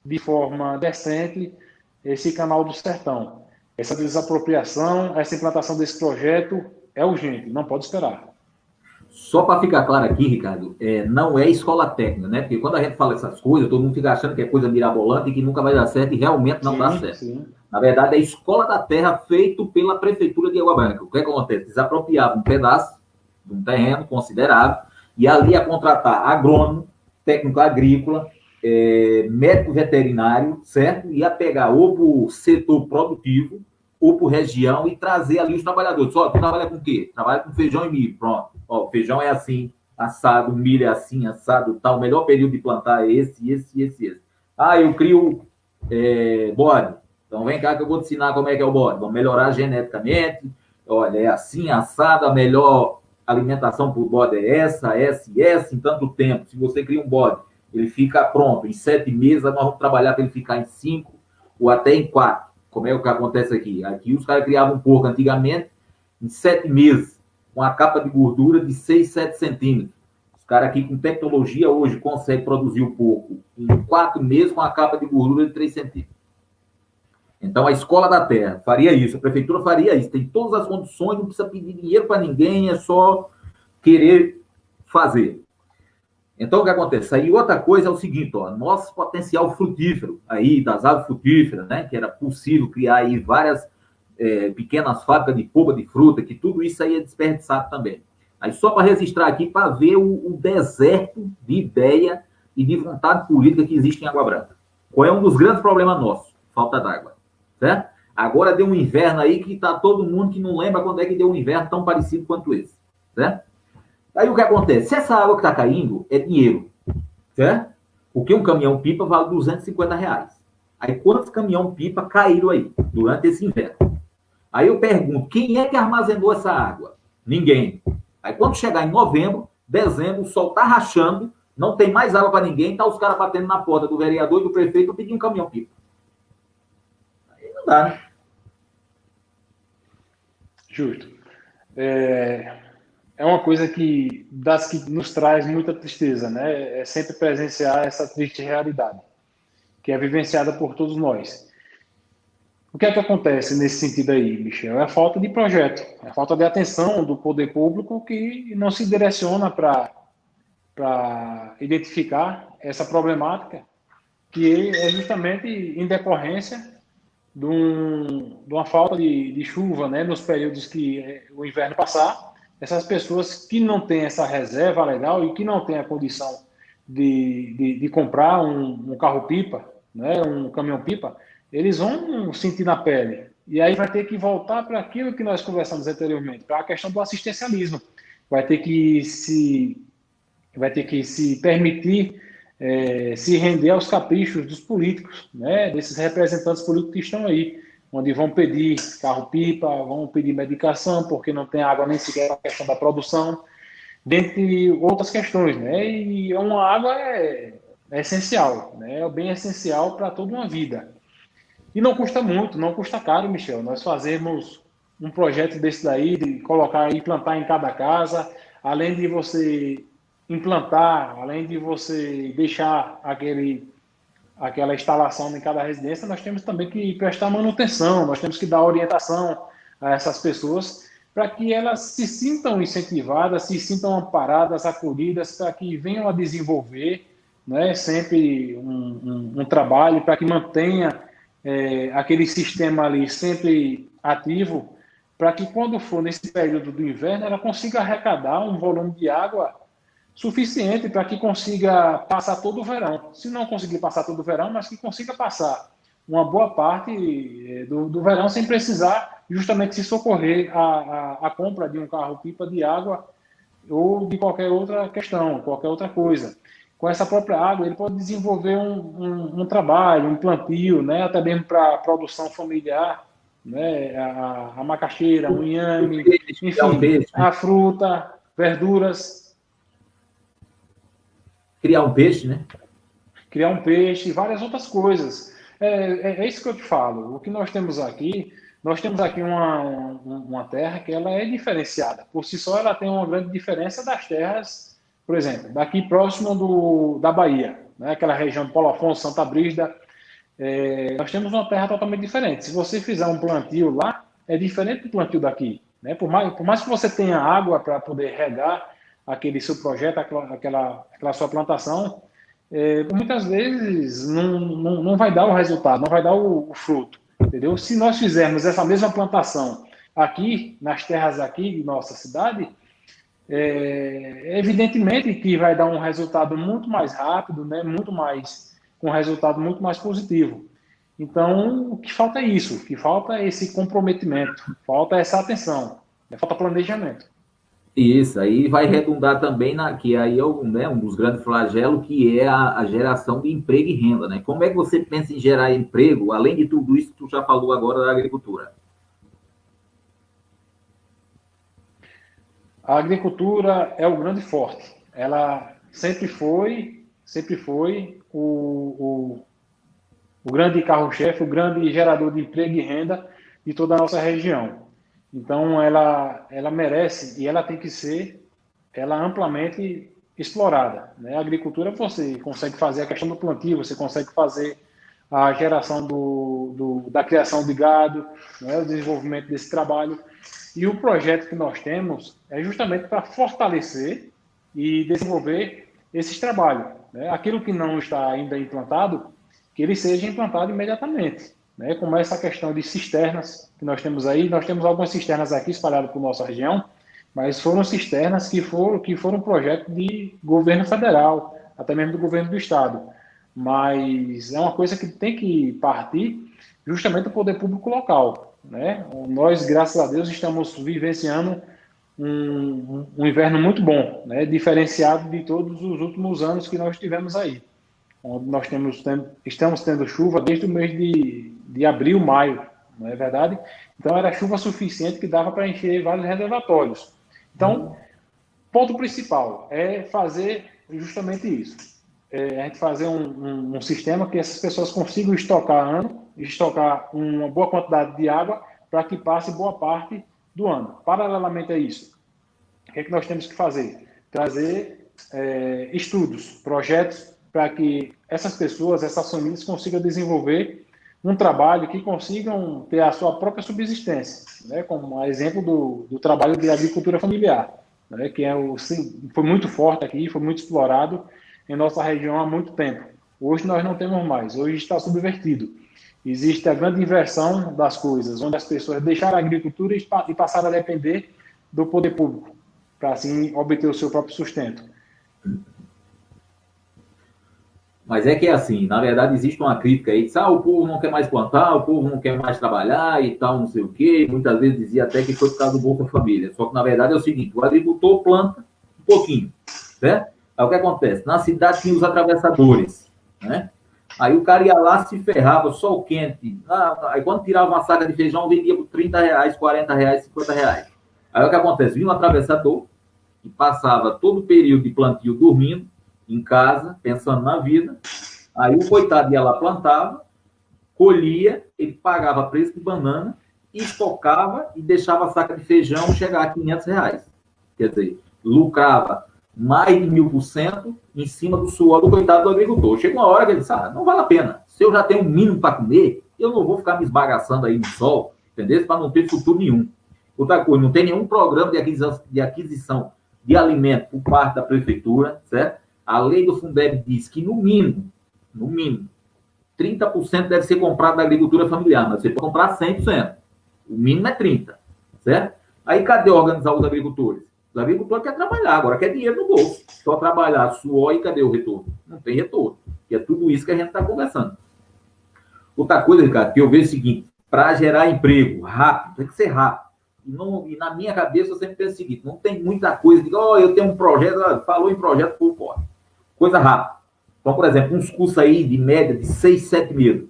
de forma decente esse canal do Sertão. Essa desapropriação, essa implantação desse projeto é urgente, não pode esperar. Só para ficar claro aqui, Ricardo, não é escola técnica, né? Porque quando a gente fala essas coisas, todo mundo fica achando que é coisa mirabolante e que nunca vai dar certo, e realmente não dá certo. Sim. Na verdade, é a escola da terra feito pela Prefeitura de Água Branca. O que acontece? Desapropriava um pedaço de um terreno considerável e ali ia contratar agrônomo, técnico agrícola, médico veterinário, certo? Ia pegar ou para o setor produtivo ou por região e trazer ali os trabalhadores. Só, tu trabalha com o quê? Trabalha com feijão e milho, pronto. Ó, o feijão é assim, assado, o milho é assim, assado, tal. O melhor período de plantar é esse. Ah, eu crio bode. Então vem cá que eu vou te ensinar como é que é o bode. Vamos melhorar geneticamente. Olha, é assim, assado, a melhor alimentação para o bode é essa, em tanto tempo. Se você cria um bode, ele fica pronto. Em 7 meses, nós vamos trabalhar para ele ficar em 5 ou até em 4. Como é o que acontece aqui? Aqui os caras criavam um porco antigamente em 7 meses, com a capa de gordura de 6, 7 centímetros. Os caras aqui com tecnologia hoje conseguem produzir o porco em 4 meses com a capa de gordura de 3 centímetros. Então a Escola da Terra faria isso, a Prefeitura faria isso, tem todas as condições, não precisa pedir dinheiro para ninguém, é só querer fazer. Então, o que acontece? Aí outra coisa é o seguinte, ó, nosso potencial frutífero aí, das aves frutíferas, né, que era possível criar aí várias pequenas fábricas de polpa de fruta, que tudo isso aí é desperdiçado também. Aí só para registrar aqui, para ver o deserto de ideia e de vontade política que existe em Água Branca. Qual é um dos grandes problemas nossos? Falta d'água, certo? Agora deu um inverno aí que está todo mundo que não lembra quando é que deu um inverno tão parecido quanto esse, certo? Aí o que acontece? Se essa água que está caindo é dinheiro, certo? Porque um caminhão-pipa vale R$250. Aí quantos caminhão-pipa caíram aí durante esse inverno? Aí eu pergunto, quem é que armazenou essa água? Ninguém. Aí quando chegar em novembro, dezembro, o sol está rachando, não tem mais água para ninguém, tá os caras batendo na porta do vereador e do prefeito pedindo um caminhão-pipa. Aí não dá, né? Justo. É uma coisa que nos traz muita tristeza, né? É sempre presenciar essa triste realidade, que é vivenciada por todos nós. O que é que acontece nesse sentido aí, Michel? É a falta de projeto, é a falta de atenção do poder público que não se direciona para identificar essa problemática, que é justamente em decorrência de uma falta de chuva, né, nos períodos que o inverno passar. Essas pessoas que não têm essa reserva legal e que não têm a condição de comprar um carro-pipa, né, um caminhão-pipa, eles vão sentir na pele. E aí vai ter que voltar para aquilo que nós conversamos anteriormente, para a questão do assistencialismo. Vai ter que se permitir se render aos caprichos dos políticos, né, desses representantes políticos que estão aí, onde vão pedir carro-pipa, vão pedir medicação, porque não tem água nem sequer para a questão da produção, dentre outras questões, né? E uma água é essencial, né? É bem essencial para toda uma vida. E não custa muito, não custa caro, Michel. Nós fazemos um projeto desse daí, de colocar e plantar em cada casa, além de você implantar, além de você deixar aquela instalação em cada residência, nós temos também que prestar manutenção, nós temos que dar orientação a essas pessoas para que elas se sintam incentivadas, se sintam amparadas, acolhidas, para que venham a desenvolver, né, sempre um trabalho para que mantenha aquele sistema ali sempre ativo, para que quando for nesse período do inverno ela consiga arrecadar um volume de água suficiente para que consiga passar todo o verão. Se não conseguir passar todo o verão, mas que consiga passar uma boa parte do verão sem precisar justamente se socorrer à compra de um carro-pipa de água ou de qualquer outra questão, qualquer outra coisa. Com essa própria água, ele pode desenvolver um trabalho, um plantio, né? Até mesmo para a produção familiar, né? A macaxeira, o inhame, enfim, a fruta, verduras. Criar um peixe, né? Criar um peixe e várias outras coisas. É isso que eu te falo. O que nós temos aqui uma terra que ela é diferenciada. Por si só, ela tem uma grande diferença das terras, por exemplo, daqui próximo da Bahia, né? Aquela região de Paulo Afonso, Santa Brígida. Nós temos uma terra totalmente diferente. Se você fizer um plantio lá, é diferente do plantio daqui, né? Por mais que você tenha água para poder regar aquele seu projeto, aquela sua plantação, muitas vezes não vai dar o resultado, não vai dar o fruto, entendeu? Se nós fizermos essa mesma plantação aqui, nas terras aqui de nossa cidade, evidentemente que vai dar um resultado muito mais rápido, né? Com um resultado muito mais positivo. Então, o que falta é isso, o que falta é esse comprometimento, falta essa atenção, falta planejamento. Isso, aí vai redundar também que aí é um dos grandes flagelos, que é a geração de emprego e renda, né? Como é que você pensa em gerar emprego, além de tudo isso que tu já falou agora da agricultura? A agricultura é o grande forte. Ela sempre foi o grande carro-chefe, o grande gerador de emprego e renda de toda a nossa região. Então, ela merece e ela tem que ser amplamente explorada, né? A agricultura, você consegue fazer a questão do plantio, você consegue fazer a geração da criação de gado, né? O desenvolvimento desse trabalho. E o projeto que nós temos é justamente para fortalecer e desenvolver esses trabalhos, né? Aquilo que não está ainda implantado, que ele seja implantado imediatamente, né? Como essa questão de cisternas que nós temos aí. Nós temos algumas cisternas aqui espalhadas por nossa região, mas foram cisternas que foram projeto de governo federal, até mesmo do governo do estado. Mas é uma coisa que tem que partir justamente do poder público local, né? Nós, graças a Deus, estamos vivenciando um inverno muito bom, né? Diferenciado de todos os últimos anos que nós tivemos aí, onde nós estamos tendo chuva desde o mês de abril, maio, não é verdade? Então, era chuva suficiente que dava para encher vários reservatórios. Então, ponto principal é fazer justamente isso. A gente fazer um sistema que essas pessoas consigam estocar uma boa quantidade de água para que passe boa parte do ano. Paralelamente a isso, o que é que nós temos que fazer? Trazer estudos, projetos, para que essas pessoas, essas famílias consigam desenvolver um trabalho que consigam ter a sua própria subsistência, né? Como exemplo do trabalho de agricultura familiar, né? Que foi muito forte aqui, foi muito explorado em nossa região há muito tempo. Hoje nós não temos mais, hoje está subvertido. Existe a grande inversão das coisas, onde as pessoas deixaram a agricultura e passaram a depender do poder público, para assim obter o seu próprio sustento. Mas é que é assim, na verdade existe uma crítica aí, o povo não quer mais plantar, o povo não quer mais trabalhar e tal, não sei o quê. Muitas vezes dizia até que foi por causa do Bolsa Família. Só que na verdade é o seguinte, o agricultor planta um pouquinho, certo? Aí o que acontece? Na cidade tinha os atravessadores, né? Aí o cara ia lá, se ferrava, sol quente. Aí quando tirava uma saca de feijão, vendia por R$30, R$40, R$50. Aí o que acontece? Vinha um atravessador, que passava todo o período de plantio dormindo em casa, pensando na vida. Aí o coitado ia lá, plantava, colhia, ele pagava preço de banana, estocava e deixava a saca de feijão chegar a R$500. Quer dizer, lucrava mais de 1000% em cima do suor do coitado do agricultor. Chega uma hora que ele diz, não vale a pena. Se eu já tenho um mínimo para comer, eu não vou ficar me esbagaçando aí no sol, entendeu? Para não ter futuro nenhum. Outra coisa, não tem nenhum programa de aquisição de alimento por parte da prefeitura, certo? A lei do Fundeb diz que, no mínimo, 30% deve ser comprado da agricultura familiar, mas você pode comprar 100%. O mínimo é 30%, certo? Aí, cadê organizar os agricultores? Os agricultores querem trabalhar, agora quer dinheiro no bolso. Só trabalhar, suor e cadê o retorno? Não tem retorno. E é tudo isso que a gente está conversando. Outra coisa, Ricardo, que eu vejo é o seguinte, para gerar emprego rápido, tem que ser rápido. E na minha cabeça eu sempre penso o seguinte, não tem muita coisa de, eu tenho um projeto, falou em projeto, por fora. Coisa rápida. Então, por exemplo, uns cursos aí de média de 6, 7 meses.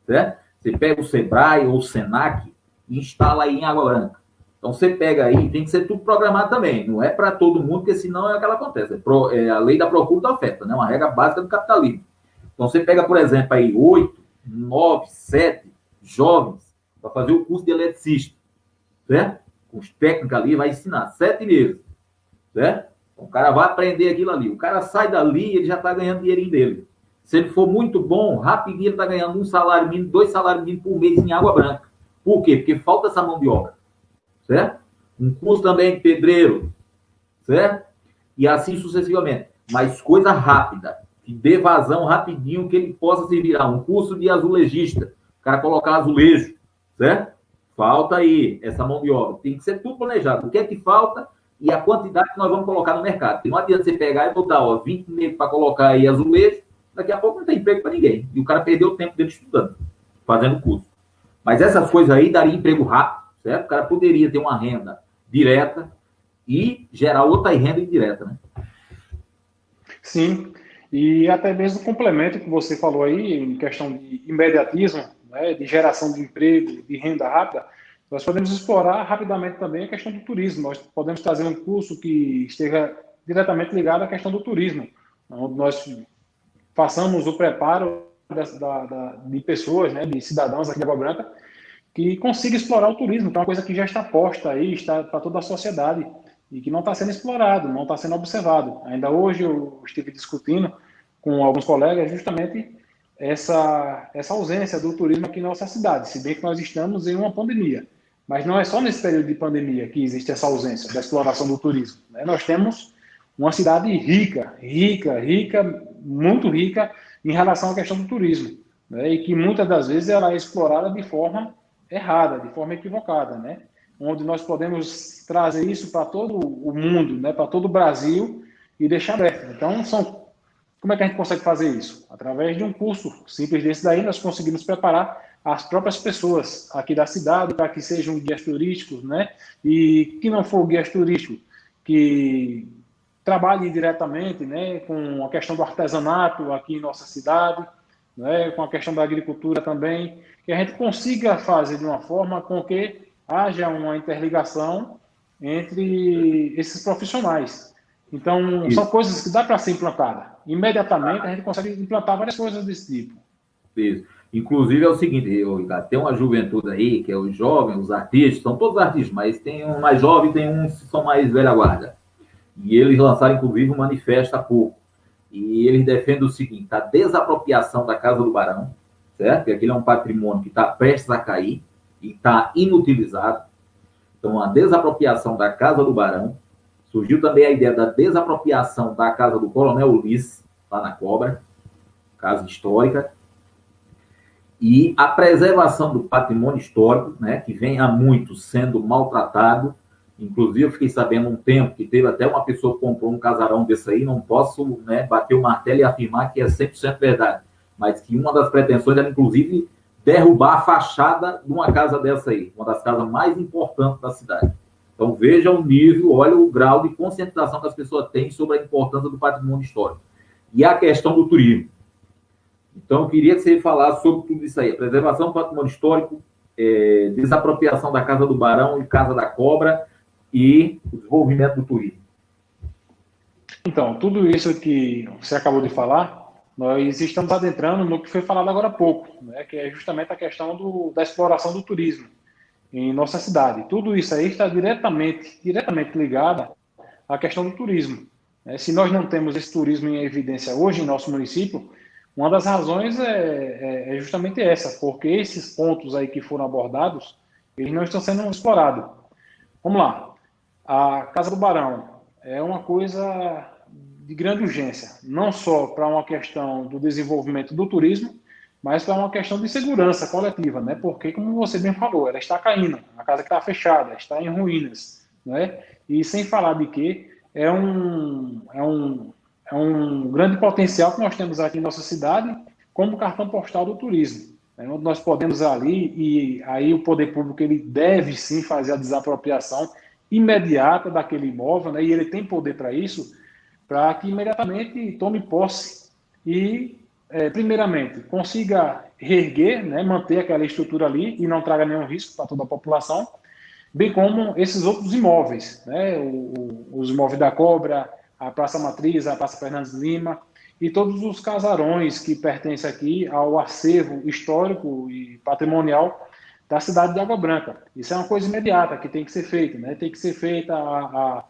Certo? Você pega o Sebrae ou o Senac e instala aí em Água Branca. Então, você pega aí, tem que ser tudo programado também. Não é para todo mundo, porque senão é o que ela acontece. É a lei da procura e da oferta, né? Uma regra básica do capitalismo. Então, você pega, por exemplo, aí 8, 9, 7 jovens para fazer o curso de eletricista. Certo? Com os técnicos ali, vai ensinar 7 meses. Certo? O cara vai aprender aquilo ali. O cara sai dali e ele já está ganhando o dinheirinho dele. Se ele for muito bom, rapidinho ele está ganhando 1 salário mínimo, 2 salários mínimos por mês em Água Branca. Por quê? Porque falta essa mão de obra. Certo? Um curso também de pedreiro. Certo? E assim sucessivamente. Mas coisa rápida. Que dê vazão rapidinho, que ele possa se virar. Um curso de azulejista. O cara colocar azulejo. Certo? Falta aí essa mão de obra. Tem que ser tudo planejado. O que é que falta? E a quantidade que nós vamos colocar no mercado. Porque não adianta você pegar e botar 20 negros para colocar aí azulejo, daqui a pouco não tem emprego para ninguém. E o cara perdeu o tempo dele estudando, fazendo curso. Mas essas coisas aí daria emprego rápido, certo? O cara poderia ter uma renda direta e gerar outra renda indireta, né? Sim, e até mesmo o complemento que você falou aí, em questão de imediatismo, né, de geração de emprego, de renda rápida, nós podemos explorar rapidamente também a questão do turismo. Nós podemos trazer um curso que esteja diretamente ligado à questão do turismo, onde nós façamos o preparo de pessoas, né, de cidadãos aqui de Água Branca, que consiga explorar o turismo, que é uma coisa que já está posta aí, está para toda a sociedade, e que não está sendo explorado, não está sendo observado. Ainda hoje eu estive discutindo com alguns colegas justamente essa ausência do turismo aqui em nossa cidade, se bem que nós estamos em uma pandemia. Mas não é só nesse período de pandemia que existe essa ausência da exploração do turismo, né? Nós temos uma cidade rica, muito rica em relação à questão do turismo, né? E que muitas das vezes ela é explorada de forma errada, de forma equivocada, né? Onde nós podemos trazer isso para todo o mundo, né? Para todo o Brasil e deixar aberto. Então, como é que a gente consegue fazer isso? Através de um curso simples desse daí, nós conseguimos preparar as próprias pessoas aqui da cidade para que sejam guias turísticos, né? E que não for guias turísticos, que trabalhem diretamente, né, com a questão do artesanato aqui em nossa cidade, né, com a questão da agricultura também, que a gente consiga fazer de uma forma com que haja uma interligação entre esses profissionais. Então, são coisas que dá para ser implantada. Imediatamente, a gente consegue implantar várias coisas desse tipo. Isso. Inclusive é o seguinte, Ricardo, tem uma juventude aí, que é os jovens, os artistas, são todos artistas, mas tem um mais jovem, tem uns que são mais velha guarda. E eles lançaram, inclusive, um manifesto há pouco. E eles defendem o seguinte, a desapropriação da Casa do Barão, certo? Porque aquele é um patrimônio que está prestes a cair e está inutilizado. Então, a desapropriação da Casa do Barão. Surgiu também a ideia da desapropriação da Casa do Coronel Ulisses, lá na Cobra, casa histórica. E a preservação do patrimônio histórico, né, que vem há muito sendo maltratado. Inclusive, eu fiquei sabendo um tempo que teve até uma pessoa que comprou um casarão desse aí, não posso, né, bater o martelo e afirmar que é 100% verdade, mas que uma das pretensões era, inclusive, derrubar a fachada de uma casa dessa aí, uma das casas mais importantes da cidade. Então, veja o nível, olha o grau de conscientização que as pessoas têm sobre a importância do patrimônio histórico. E a questão do turismo. Então, eu queria que você falasse sobre tudo isso aí. A preservação do patrimônio histórico, desapropriação da Casa do Barão e Casa da Cobra e o desenvolvimento do turismo. Então, tudo isso que você acabou de falar, nós estamos adentrando no que foi falado agora há pouco, né, que é justamente a questão da exploração do turismo em nossa cidade. Tudo isso aí está diretamente ligado à questão do turismo. Se nós não temos esse turismo em evidência hoje em nosso município, uma das razões é justamente essa, porque esses pontos aí que foram abordados, eles não estão sendo explorados. Vamos lá. A Casa do Barão é uma coisa de grande urgência, não só para uma questão do desenvolvimento do turismo, mas para uma questão de segurança coletiva, né? Porque, como você bem falou, ela está caindo, a casa que está fechada, está em ruínas, né? E sem falar de que é um grande potencial que nós temos aqui em nossa cidade como cartão postal do turismo, né? Onde nós podemos ali, e aí o poder público ele deve sim fazer a desapropriação imediata daquele imóvel, né? E ele tem poder para isso, para que imediatamente tome posse e, primeiramente, consiga reerguer, né, manter aquela estrutura ali e não traga nenhum risco para toda a população, bem como esses outros imóveis, né, os imóveis da Cobra, a Praça Matriz, a Praça Fernandes Lima e todos os casarões que pertencem aqui ao acervo histórico e patrimonial da cidade de Água Branca. Isso é uma coisa imediata que tem que ser feita, né? Tem que ser feita a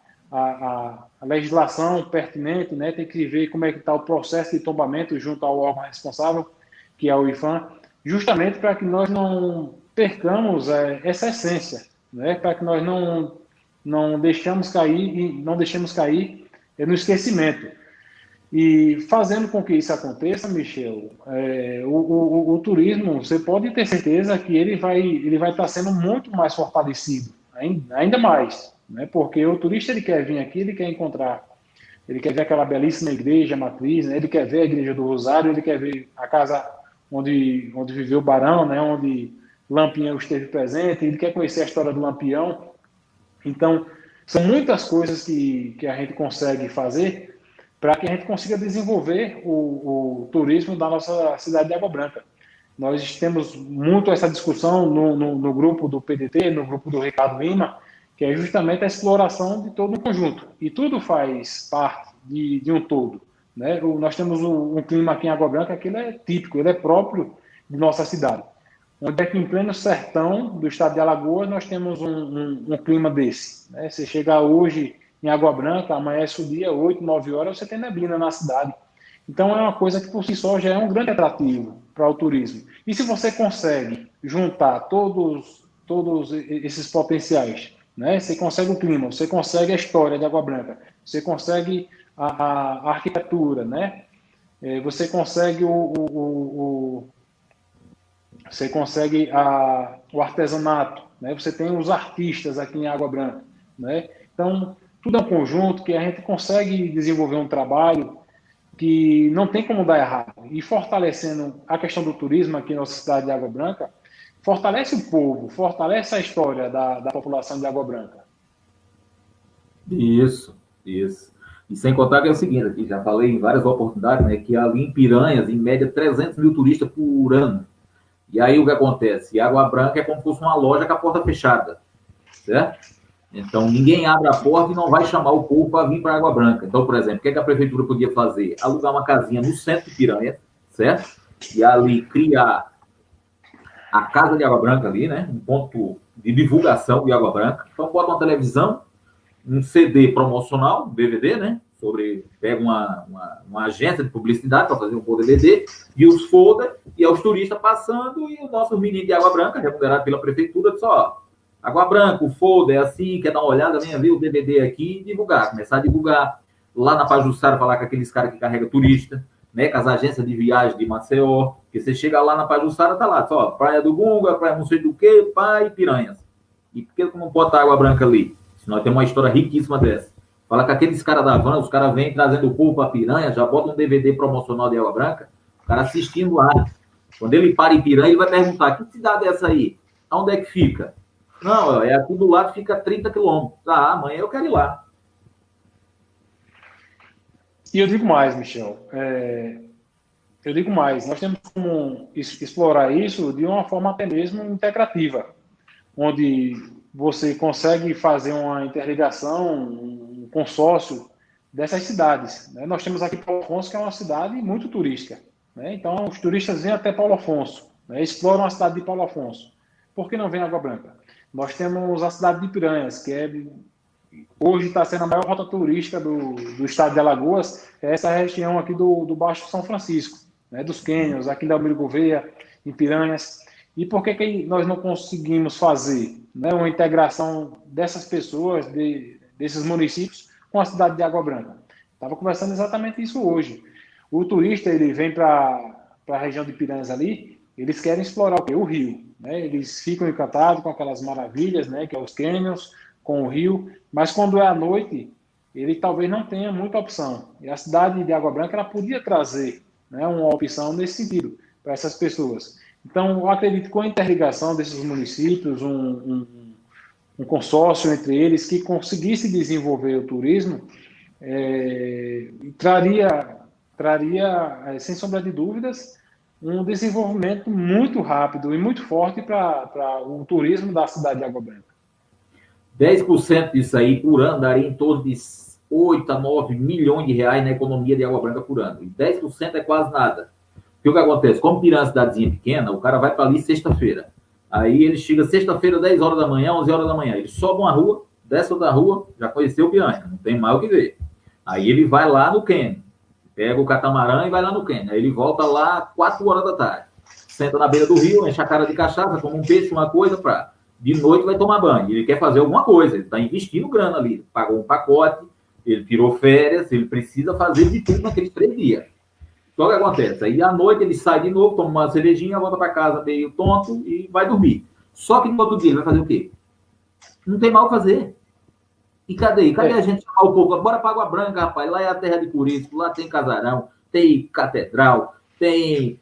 legislação pertinente, né? Tem que ver como é que está o processo de tombamento junto ao órgão responsável, que é o IPHAN, justamente para que nós não percamos essa essência, né? Para que nós não deixemos cair no esquecimento. E fazendo com que isso aconteça, Michel, o turismo, você pode ter certeza que ele vai estar sendo muito mais fortalecido, ainda mais, né? Porque o turista ele quer vir aqui, ele quer encontrar, ele quer ver aquela belíssima igreja matriz, né? Ele quer ver a igreja do Rosário, ele quer ver a casa onde viveu o Barão, né? Onde Lampião esteve presente, ele quer conhecer a história do Lampião. Então, são muitas coisas que a gente consegue fazer para que a gente consiga desenvolver o turismo da nossa cidade de Água Branca. Nós temos muito essa discussão no grupo do PDT, no grupo do Ricardo Lima, que é justamente a exploração de todo o conjunto. E tudo faz parte de um todo, né? Nós temos um clima aqui em Água Branca que ele é típico, ele é próprio de nossa cidade. Onde é que em pleno sertão do estado de Alagoas nós temos um clima desse, né? Você chega hoje em Água Branca, amanhece o dia, 8, 9 horas, você tem neblina na cidade. Então é uma coisa que por si só já é um grande atrativo para o turismo. E se você consegue juntar todos esses potenciais, né? Você consegue o clima, você consegue a história de Água Branca, você consegue a arquitetura, né? Você consegue você consegue o artesanato, né? Você tem os artistas aqui em Água Branca, né? Então, tudo é um conjunto que a gente consegue desenvolver um trabalho que não tem como dar errado. E fortalecendo a questão do turismo aqui na nossa cidade de Água Branca, fortalece o povo, fortalece a história da população de Água Branca. Isso, isso. E sem contar que é o seguinte, aqui já falei em várias oportunidades, né, que ali em Piranhas, em média, 300 mil turistas por ano. E aí o que acontece? Água Branca é como se fosse uma loja com a porta fechada, certo? Então, ninguém abre a porta e não vai chamar o povo para vir para Água Branca. Então, por exemplo, o que a prefeitura podia fazer? Alugar uma casinha no centro de Piranha, certo? E ali criar a Casa de Água Branca ali, né? Um ponto de divulgação de Água Branca. Então, bota uma televisão, um CD promocional, um DVD, né? Pega uma agência de publicidade para fazer um DVD, e os folder, e aos turistas passando, e o nosso menino de Água Branca, remunerado pela prefeitura, disse, ó, Água Branca, o folder é assim, quer dar uma olhada, venha ver o DVD aqui e divulgar, começar a divulgar. Lá na Pajuçara, falar com aqueles caras que carregam turista, né, com as agências de viagem de Maceió, que você chega lá na Pajuçara, tá lá, ó, Praia do Gunga, Praia não sei do que, Pai, Piranhas. E por que não bota Água Branca ali? Se nós temos uma história riquíssima dessa. Fala com aqueles caras da van, os caras vêm trazendo o povo para Piranha, já bota um DVD promocional de Água Branca, o cara assistindo lá. Quando ele para em Piranha, ele vai perguntar, que cidade é essa aí? Onde é que fica? Não, é aqui do lado, fica 30 quilômetros. Ah, amanhã eu quero ir lá. E eu digo mais, Michel, nós temos como explorar isso de uma forma até mesmo integrativa, onde você consegue fazer uma interligação, um consórcio dessas cidades, né? Nós temos aqui Paulo Afonso, que é uma cidade muito turística, né? Então, os turistas vêm até Paulo Afonso, né? Exploram a cidade de Paulo Afonso. Por que não vem Água Branca? Nós temos a cidade de Piranhas, que hoje está sendo a maior rota turística do estado de Alagoas, é essa região aqui do Baixo São Francisco, né? Dos cânions, aqui da Almiro Gouveia, em Piranhas. E por que nós não conseguimos fazer, né, uma integração dessas pessoas, desses municípios, com a cidade de Água Branca? Estava conversando exatamente isso hoje. O turista ele vem para a região de Piranhas ali, eles querem explorar o quê? O rio. Né? Eles ficam encantados com aquelas maravilhas, né, que é os cânions, com o rio, mas quando é à noite, ele talvez não tenha muita opção. E a cidade de Água Branca ela podia trazer, né, uma opção nesse sentido para essas pessoas. Então, eu acredito que com a interligação desses municípios, um consórcio entre eles que conseguisse desenvolver o turismo, traria, sem sombra de dúvidas, um desenvolvimento muito rápido e muito forte para o turismo da cidade de Água Branca. 10% disso aí por ano daria em torno de 8 a 9 milhões de reais na economia de Água Branca por ano. E 10% é quase nada. Porque o que acontece? Como Piran é uma cidadezinha pequena, o cara vai para ali sexta-feira. Aí ele chega sexta-feira, 10 horas da manhã, 11 horas da manhã. Ele sobe uma rua, desce outra rua, já conheceu o Piranha, não tem mais o que ver. Aí ele vai lá no Quênia, pega o catamarã e vai lá no Quênia. Aí ele volta lá 4 horas da tarde. Senta na beira do rio, enche a cara de cachaça, toma um peixe, uma coisa, de noite vai tomar banho. Ele quer fazer alguma coisa, ele está investindo grana ali. Pagou um pacote, ele tirou férias, ele precisa fazer de tudo naqueles 3 dias. Só que acontece, aí à noite ele sai de novo, toma uma cervejinha, volta para casa meio tonto e vai dormir. Só que no outro dia ele vai fazer o quê? Não tem mal o fazer. E cadê? Cadê a gente chamar o povo? Bora para Água Branca, rapaz. Lá é a terra de Curisco, lá tem casarão, tem catedral, tem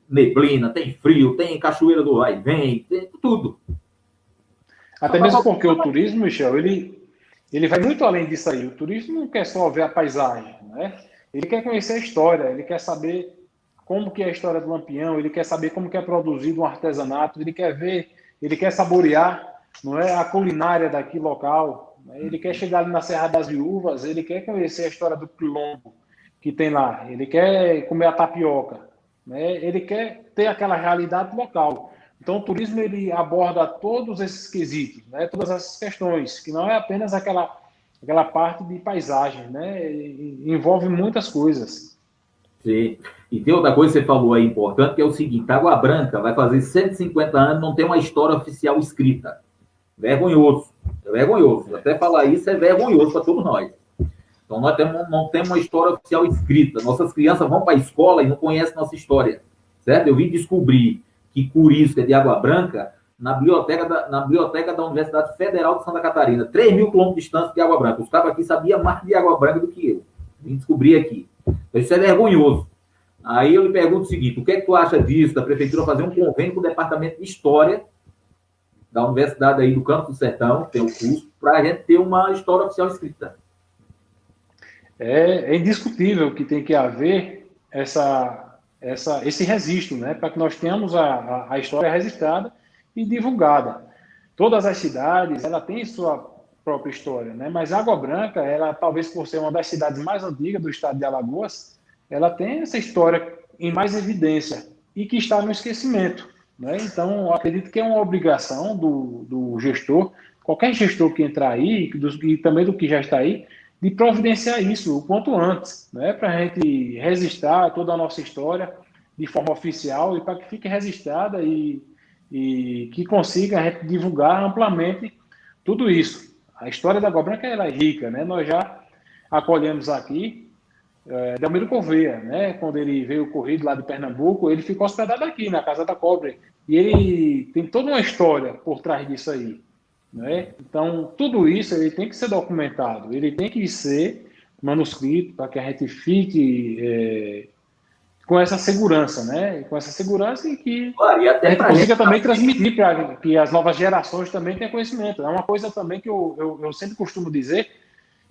neblina, tem frio, tem cachoeira do vai e vem, tem tudo. Até mesmo porque o turismo, Michel, ele vai muito além disso aí. O turismo não quer só ver a paisagem, né? Ele quer conhecer a história, ele quer saber como que é a história do Lampião, ele quer saber como que é produzido um artesanato, ele quer ver, ele quer saborear, não é, a culinária daqui local, né? Ele quer chegar ali na Serra das Viúvas, ele quer conhecer a história do quilombo que tem lá, ele quer comer a tapioca, né? Ele quer ter aquela realidade local. Então o turismo ele aborda todos esses quesitos, né? Todas essas questões, que não é apenas aquela parte de paisagem, né? Envolve muitas coisas. Sim. E tem outra coisa que você falou aí importante, que é o seguinte: Água Branca vai fazer 150 anos, não tem uma história oficial escrita. Vergonhoso. É vergonhoso. Até falar isso é vergonhoso para todos nós. Então nós não temos uma história oficial escrita. Nossas crianças vão para a escola e não conhecem nossa história. Certo? Eu vim descobrir que Curisco é de Água Branca na biblioteca da Universidade Federal de Santa Catarina, 3 mil quilômetros de distância de Água Branca. Os caras aqui sabiam mais de Água Branca do que eu. Vim descobrir aqui. Então, isso é vergonhoso. Aí eu lhe pergunto o seguinte: o que é que tu acha disso, da prefeitura fazer um convênio com o departamento de História da Universidade aí do Campo do Sertão, tem um curso, para a gente ter uma história oficial escrita? É indiscutível que tem que haver esse registro, né, para que nós tenhamos a história registrada e divulgada. Todas as cidades, ela tem sua própria história, né, mas Água Branca, ela talvez por ser uma das cidades mais antigas do estado de Alagoas, ela tem essa história em mais evidência e que está no esquecimento, né? Então, eu acredito que é uma obrigação do gestor, qualquer gestor que entrar aí, e também do que já está aí, de providenciar isso o quanto antes, né, para a gente registrar toda a nossa história de forma oficial e para que fique registrada e que consiga a gente divulgar amplamente tudo isso. A história da Água Branca ela é rica, né? Nós já acolhemos aqui Delmiro Gouveia, né? Quando ele veio corrido lá de Pernambuco, ele ficou hospedado aqui na Casa da Cobre e ele tem toda uma história por trás disso aí. Né? Então, tudo isso ele tem que ser documentado, ele tem que ser manuscrito para que a gente fique com essa segurança, né? Com essa segurança e que a gente consiga também transmitir para que as novas gerações também tenham conhecimento. É uma coisa também que eu sempre costumo dizer,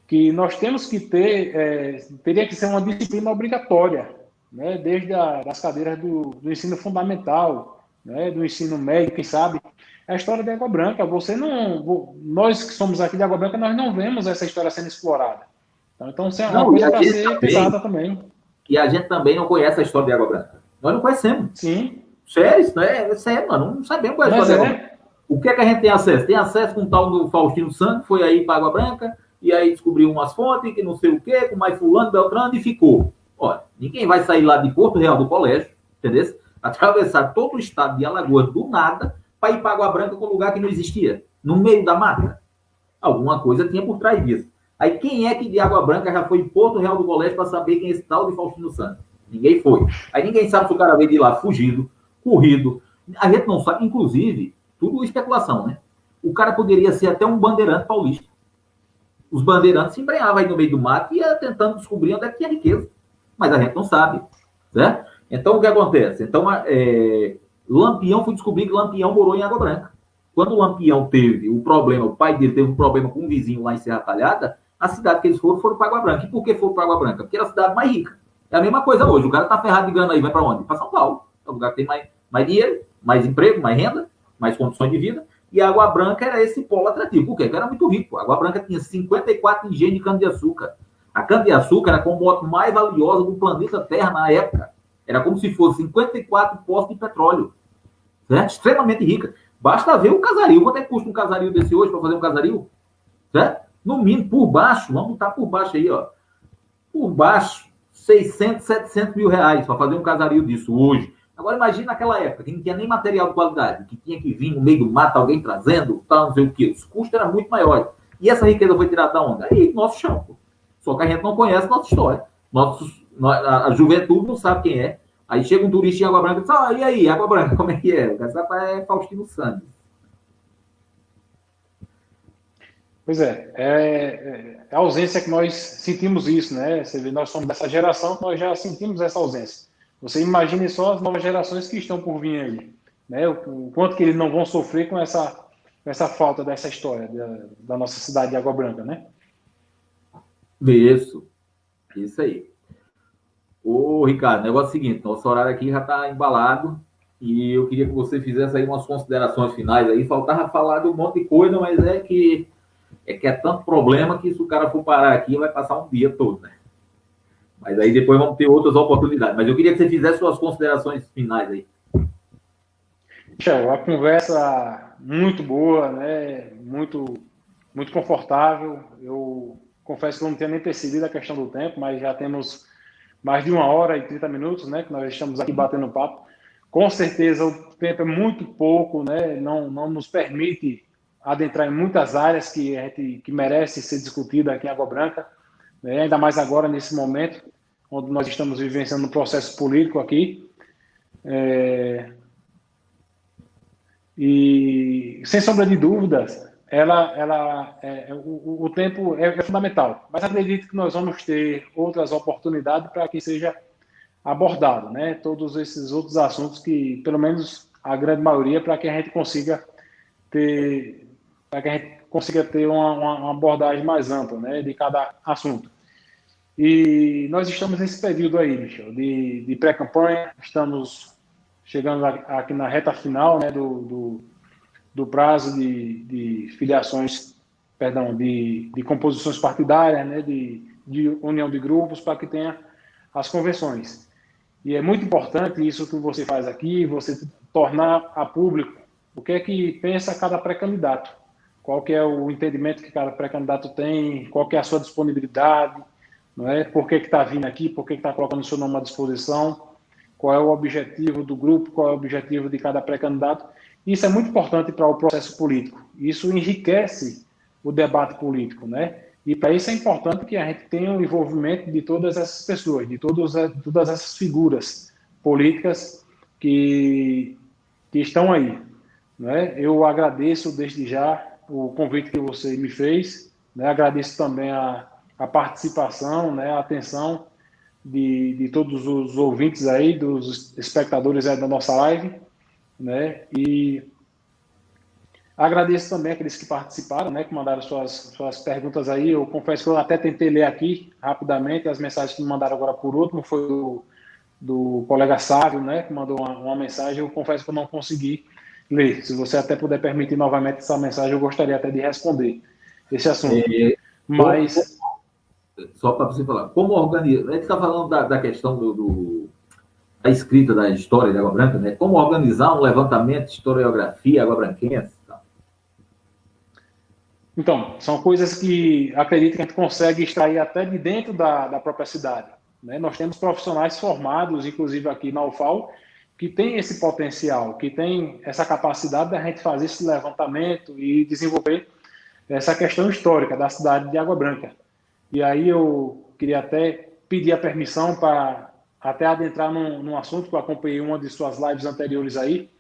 que nós temos que teria que ser uma disciplina obrigatória, né? Desde das cadeiras do ensino fundamental, né? Do ensino médio, quem sabe, a história de Água Branca. Nós que somos aqui de Água Branca, nós não vemos essa história sendo explorada. Então isso é uma coisa para ser pensada também. E a gente também não conhece a história de Água Branca. Nós não conhecemos. Sim. Sério, isso é sério, mano. Não sabemos qual é a história de Água Branca. O que é que a gente tem acesso? Tem acesso com o tal do Faustino Santos, foi aí para Água Branca, e aí descobriu umas fontes, que não sei o quê, com mais fulano, Beltrano, e ficou. Olha, ninguém vai sair lá de Porto Real do colégio, entendeu? Atravessar todo o estado de Alagoas do nada, para ir para Água Branca com um lugar que não existia, no meio da mata. Alguma coisa tinha por trás disso. Aí quem é que de Água Branca já foi em Porto Real do Colégio para saber quem é esse tal de Faustino Santos? Ninguém foi. Aí ninguém sabe se o cara veio de lá fugido, corrido. A gente não sabe, inclusive, tudo especulação, né? O cara poderia ser até um bandeirante paulista. Os bandeirantes se embrenhavam aí no meio do mato e ia tentando descobrir onde é que tinha riqueza. Mas a gente não sabe, certo? Então, o que acontece? Então, Lampião, fui descobrir que Lampião morou em Água Branca. Quando o Lampião teve o problema, o pai dele teve um problema com um vizinho lá em Serra Talhada, a cidade que eles foram para Água Branca. E por que foram para Água Branca? Porque era a cidade mais rica. É a mesma coisa hoje. O cara tá ferrado de grana aí, vai para onde? Para São Paulo. É o lugar que tem mais dinheiro, mais emprego, mais renda, mais condições de vida. E a Água Branca era esse polo atrativo. Por quê? Porque era muito rico. A Água Branca tinha 54 engenhos de cana-de-açúcar. A cana-de-açúcar era a commodity mais valiosa do planeta Terra na época. Era como se fosse 54 postos de petróleo. Certo? Extremamente rica. Basta ver o casario. Quanto é que custa um casario desse hoje para fazer um casario? Certo? No mínimo, por baixo, vamos botar por baixo aí, ó. Por baixo, 600, 700 mil reais para fazer um casario disso hoje. Agora imagina naquela época, que não tinha nem material de qualidade, que tinha que vir no meio do mato alguém trazendo, tal, não sei o que. Os custos eram muito maiores. E essa riqueza foi tirada da onde? Aí, nosso chão. Só que a gente não conhece nossa história. A juventude não sabe quem é. Aí chega um turista em Água Branca e diz, e aí, Água Branca, como é que é? Essa é Faustino Santos. Pois é a ausência que nós sentimos isso, né? Você vê, nós somos dessa geração que nós já sentimos essa ausência. Você imagine só as novas gerações que estão por vir aí, né? O quanto que eles não vão sofrer com essa falta dessa história da nossa cidade de Água Branca, né? Isso aí. Ô, Ricardo, o negócio é o seguinte, nosso horário aqui já está embalado e eu queria que você fizesse aí umas considerações finais aí. Faltava falar de um monte de coisa, mas é que é tanto problema que se o cara for parar aqui vai passar um dia todo, né? Mas aí depois vamos ter outras oportunidades. Mas eu queria que você fizesse suas considerações finais aí. Michel, a conversa muito boa, né? Muito, muito confortável. Eu confesso que eu não tinha nem percebido a questão do tempo, mas já temos mais de 1h30, né? Que nós estamos aqui batendo papo. Com certeza o tempo é muito pouco, né? Não nos permite adentrar em muitas áreas que merece ser discutida aqui em Água Branca, né? Ainda mais agora, nesse momento, onde nós estamos vivenciando um processo político aqui. E, sem sombra de dúvidas, o tempo é fundamental. Mas acredito que nós vamos ter outras oportunidades para que seja abordado, né? Todos esses outros assuntos que, pelo menos a grande maioria, para que a gente consiga ter uma abordagem mais ampla, né, de cada assunto. E nós estamos nesse período aí, Michel, de pré-campanha, estamos chegando aqui na reta final, né, do prazo de filiações, perdão, de composições partidárias, né, de união de grupos, para que tenha as convenções. E é muito importante isso que você faz aqui, você tornar a público o que é que pensa cada pré-candidato, qual que é o entendimento que cada pré-candidato tem, qual que é a sua disponibilidade, não é? Por que está vindo aqui, por que está colocando o seu nome à disposição, qual é o objetivo do grupo, qual é o objetivo de cada pré-candidato. Isso é muito importante para o processo político. Isso enriquece o debate político, né? E para isso é importante que a gente tenha o envolvimento de todas essas pessoas, de todas essas figuras políticas que estão aí, né? Eu agradeço desde já o convite que você me fez, né? Agradeço também a participação, né? A atenção de todos os ouvintes aí, dos espectadores aí da nossa live, né? E agradeço também aqueles que participaram, né, que mandaram suas perguntas aí. Eu confesso que eu até tentei ler aqui rapidamente as mensagens que me mandaram agora por último, foi do colega Sávio, né, que mandou uma mensagem. Eu confesso que eu não consegui ler. Se você até puder permitir novamente essa mensagem, eu gostaria até de responder esse assunto. Mas... Só para você falar, como organizar... A gente está falando da questão da escrita da história de Água Branca, né? Como organizar um levantamento de historiografia água-branquense. Então, são coisas que acredito que a gente consegue extrair até de dentro da própria cidade, né? Nós temos profissionais formados, inclusive aqui na UFAL, que tem esse potencial, que tem essa capacidade da gente fazer esse levantamento e desenvolver essa questão histórica da cidade de Água Branca. E aí eu queria até pedir a permissão para até adentrar num assunto que eu acompanhei uma de suas lives anteriores aí,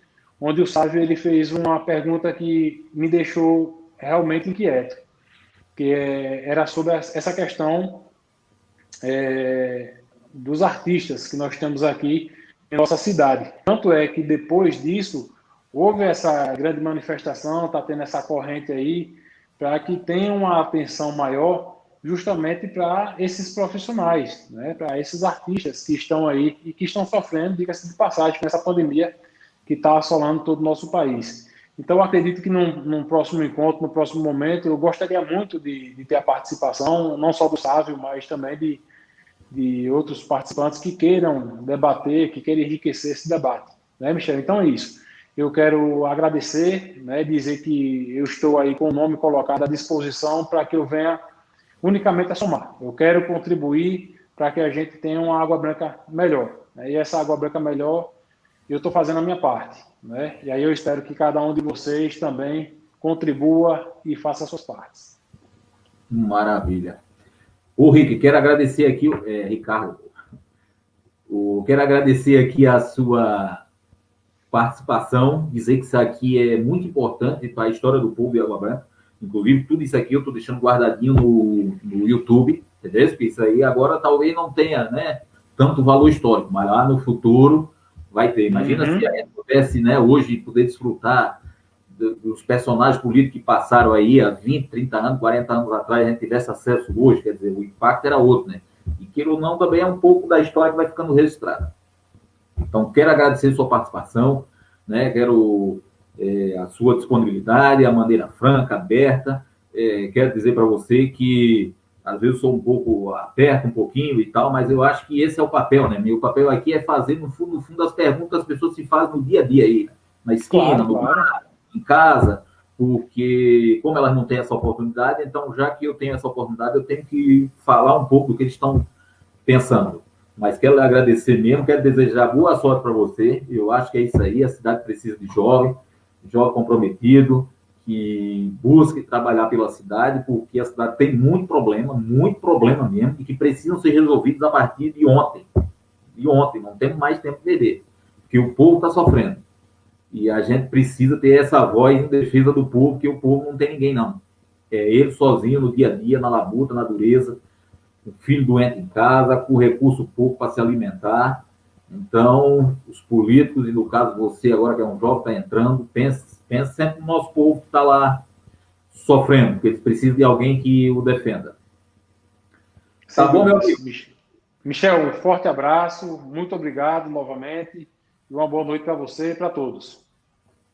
onde o Sávio ele fez uma pergunta que me deixou realmente inquieto, que era sobre essa questão dos artistas que nós temos aqui em nossa cidade. Tanto é que depois disso houve essa grande manifestação, está tendo essa corrente aí, para que tenha uma atenção maior justamente para esses profissionais, né? Para esses artistas que estão aí e que estão sofrendo, diga-se de passagem, com essa pandemia que está assolando todo o nosso país. Então, eu acredito que num próximo encontro, no próximo momento, eu gostaria muito de ter a participação, não só do Sávio, mas também de outros participantes que queiram debater, que queiram enriquecer esse debate. Né, Michel? Então, é isso. Eu quero agradecer, né, dizer que eu estou aí com o nome colocado à disposição para que eu venha unicamente a somar. Eu quero contribuir para que a gente tenha uma água branca melhor. Né? E essa água branca melhor, eu estou fazendo a minha parte. Né? E aí eu espero que cada um de vocês também contribua e faça as suas partes. Maravilha. Ô, Rick, quero agradecer aqui, Ricardo, quero agradecer aqui a sua participação, dizer que isso aqui é muito importante para a história do povo de Água Branca. Inclusive, tudo isso aqui eu estou deixando guardadinho no YouTube, entendeu? Porque isso aí agora talvez não tenha, né, tanto valor histórico, mas lá no futuro vai ter. Imagina se a gente pudesse, né, hoje, poder desfrutar dos personagens políticos que passaram aí há 20, 30 anos, 40 anos atrás, a gente tivesse acesso hoje, quer dizer, o impacto era outro, né? E queira ou não, também é um pouco da história que vai ficando registrada. Então, quero agradecer a sua participação, né? Quero a sua disponibilidade, a maneira franca, aberta. Quero dizer para você que, às vezes, sou um pouco aperto, um pouquinho e tal, mas eu acho que esse é o papel, né? Meu papel aqui é fazer, no fundo, as perguntas que as pessoas se fazem no dia a dia aí, na esquina, no bar, em casa, porque, como elas não têm essa oportunidade, então, já que eu tenho essa oportunidade, eu tenho que falar um pouco do que eles estão pensando. Mas quero agradecer mesmo, quero desejar boa sorte para você. Eu acho que é isso aí, a cidade precisa de jovem comprometido, que busque trabalhar pela cidade, porque a cidade tem muito problema mesmo, e que precisam ser resolvidos a partir de ontem. Não temos mais tempo de perder, porque o povo está sofrendo. E a gente precisa ter essa voz em defesa do povo, porque o povo não tem ninguém, não. É ele sozinho no dia a dia, na labuta, na dureza, o filho doente em casa, com recurso pouco para se alimentar. Então, os políticos, e no caso você agora que é um jovem, está entrando, pense sempre no nosso povo que está lá sofrendo, porque eles precisam de alguém que o defenda. Tá bom, meu amigo? Michel, um forte abraço, muito obrigado novamente. E uma boa noite para você e para todos.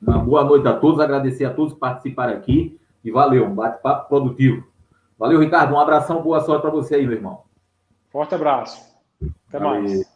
Uma boa noite a todos, agradecer a todos que participaram aqui e valeu, um bate-papo produtivo. Valeu, Ricardo, um abração, boa sorte para você aí, meu irmão. Forte abraço. Até mais.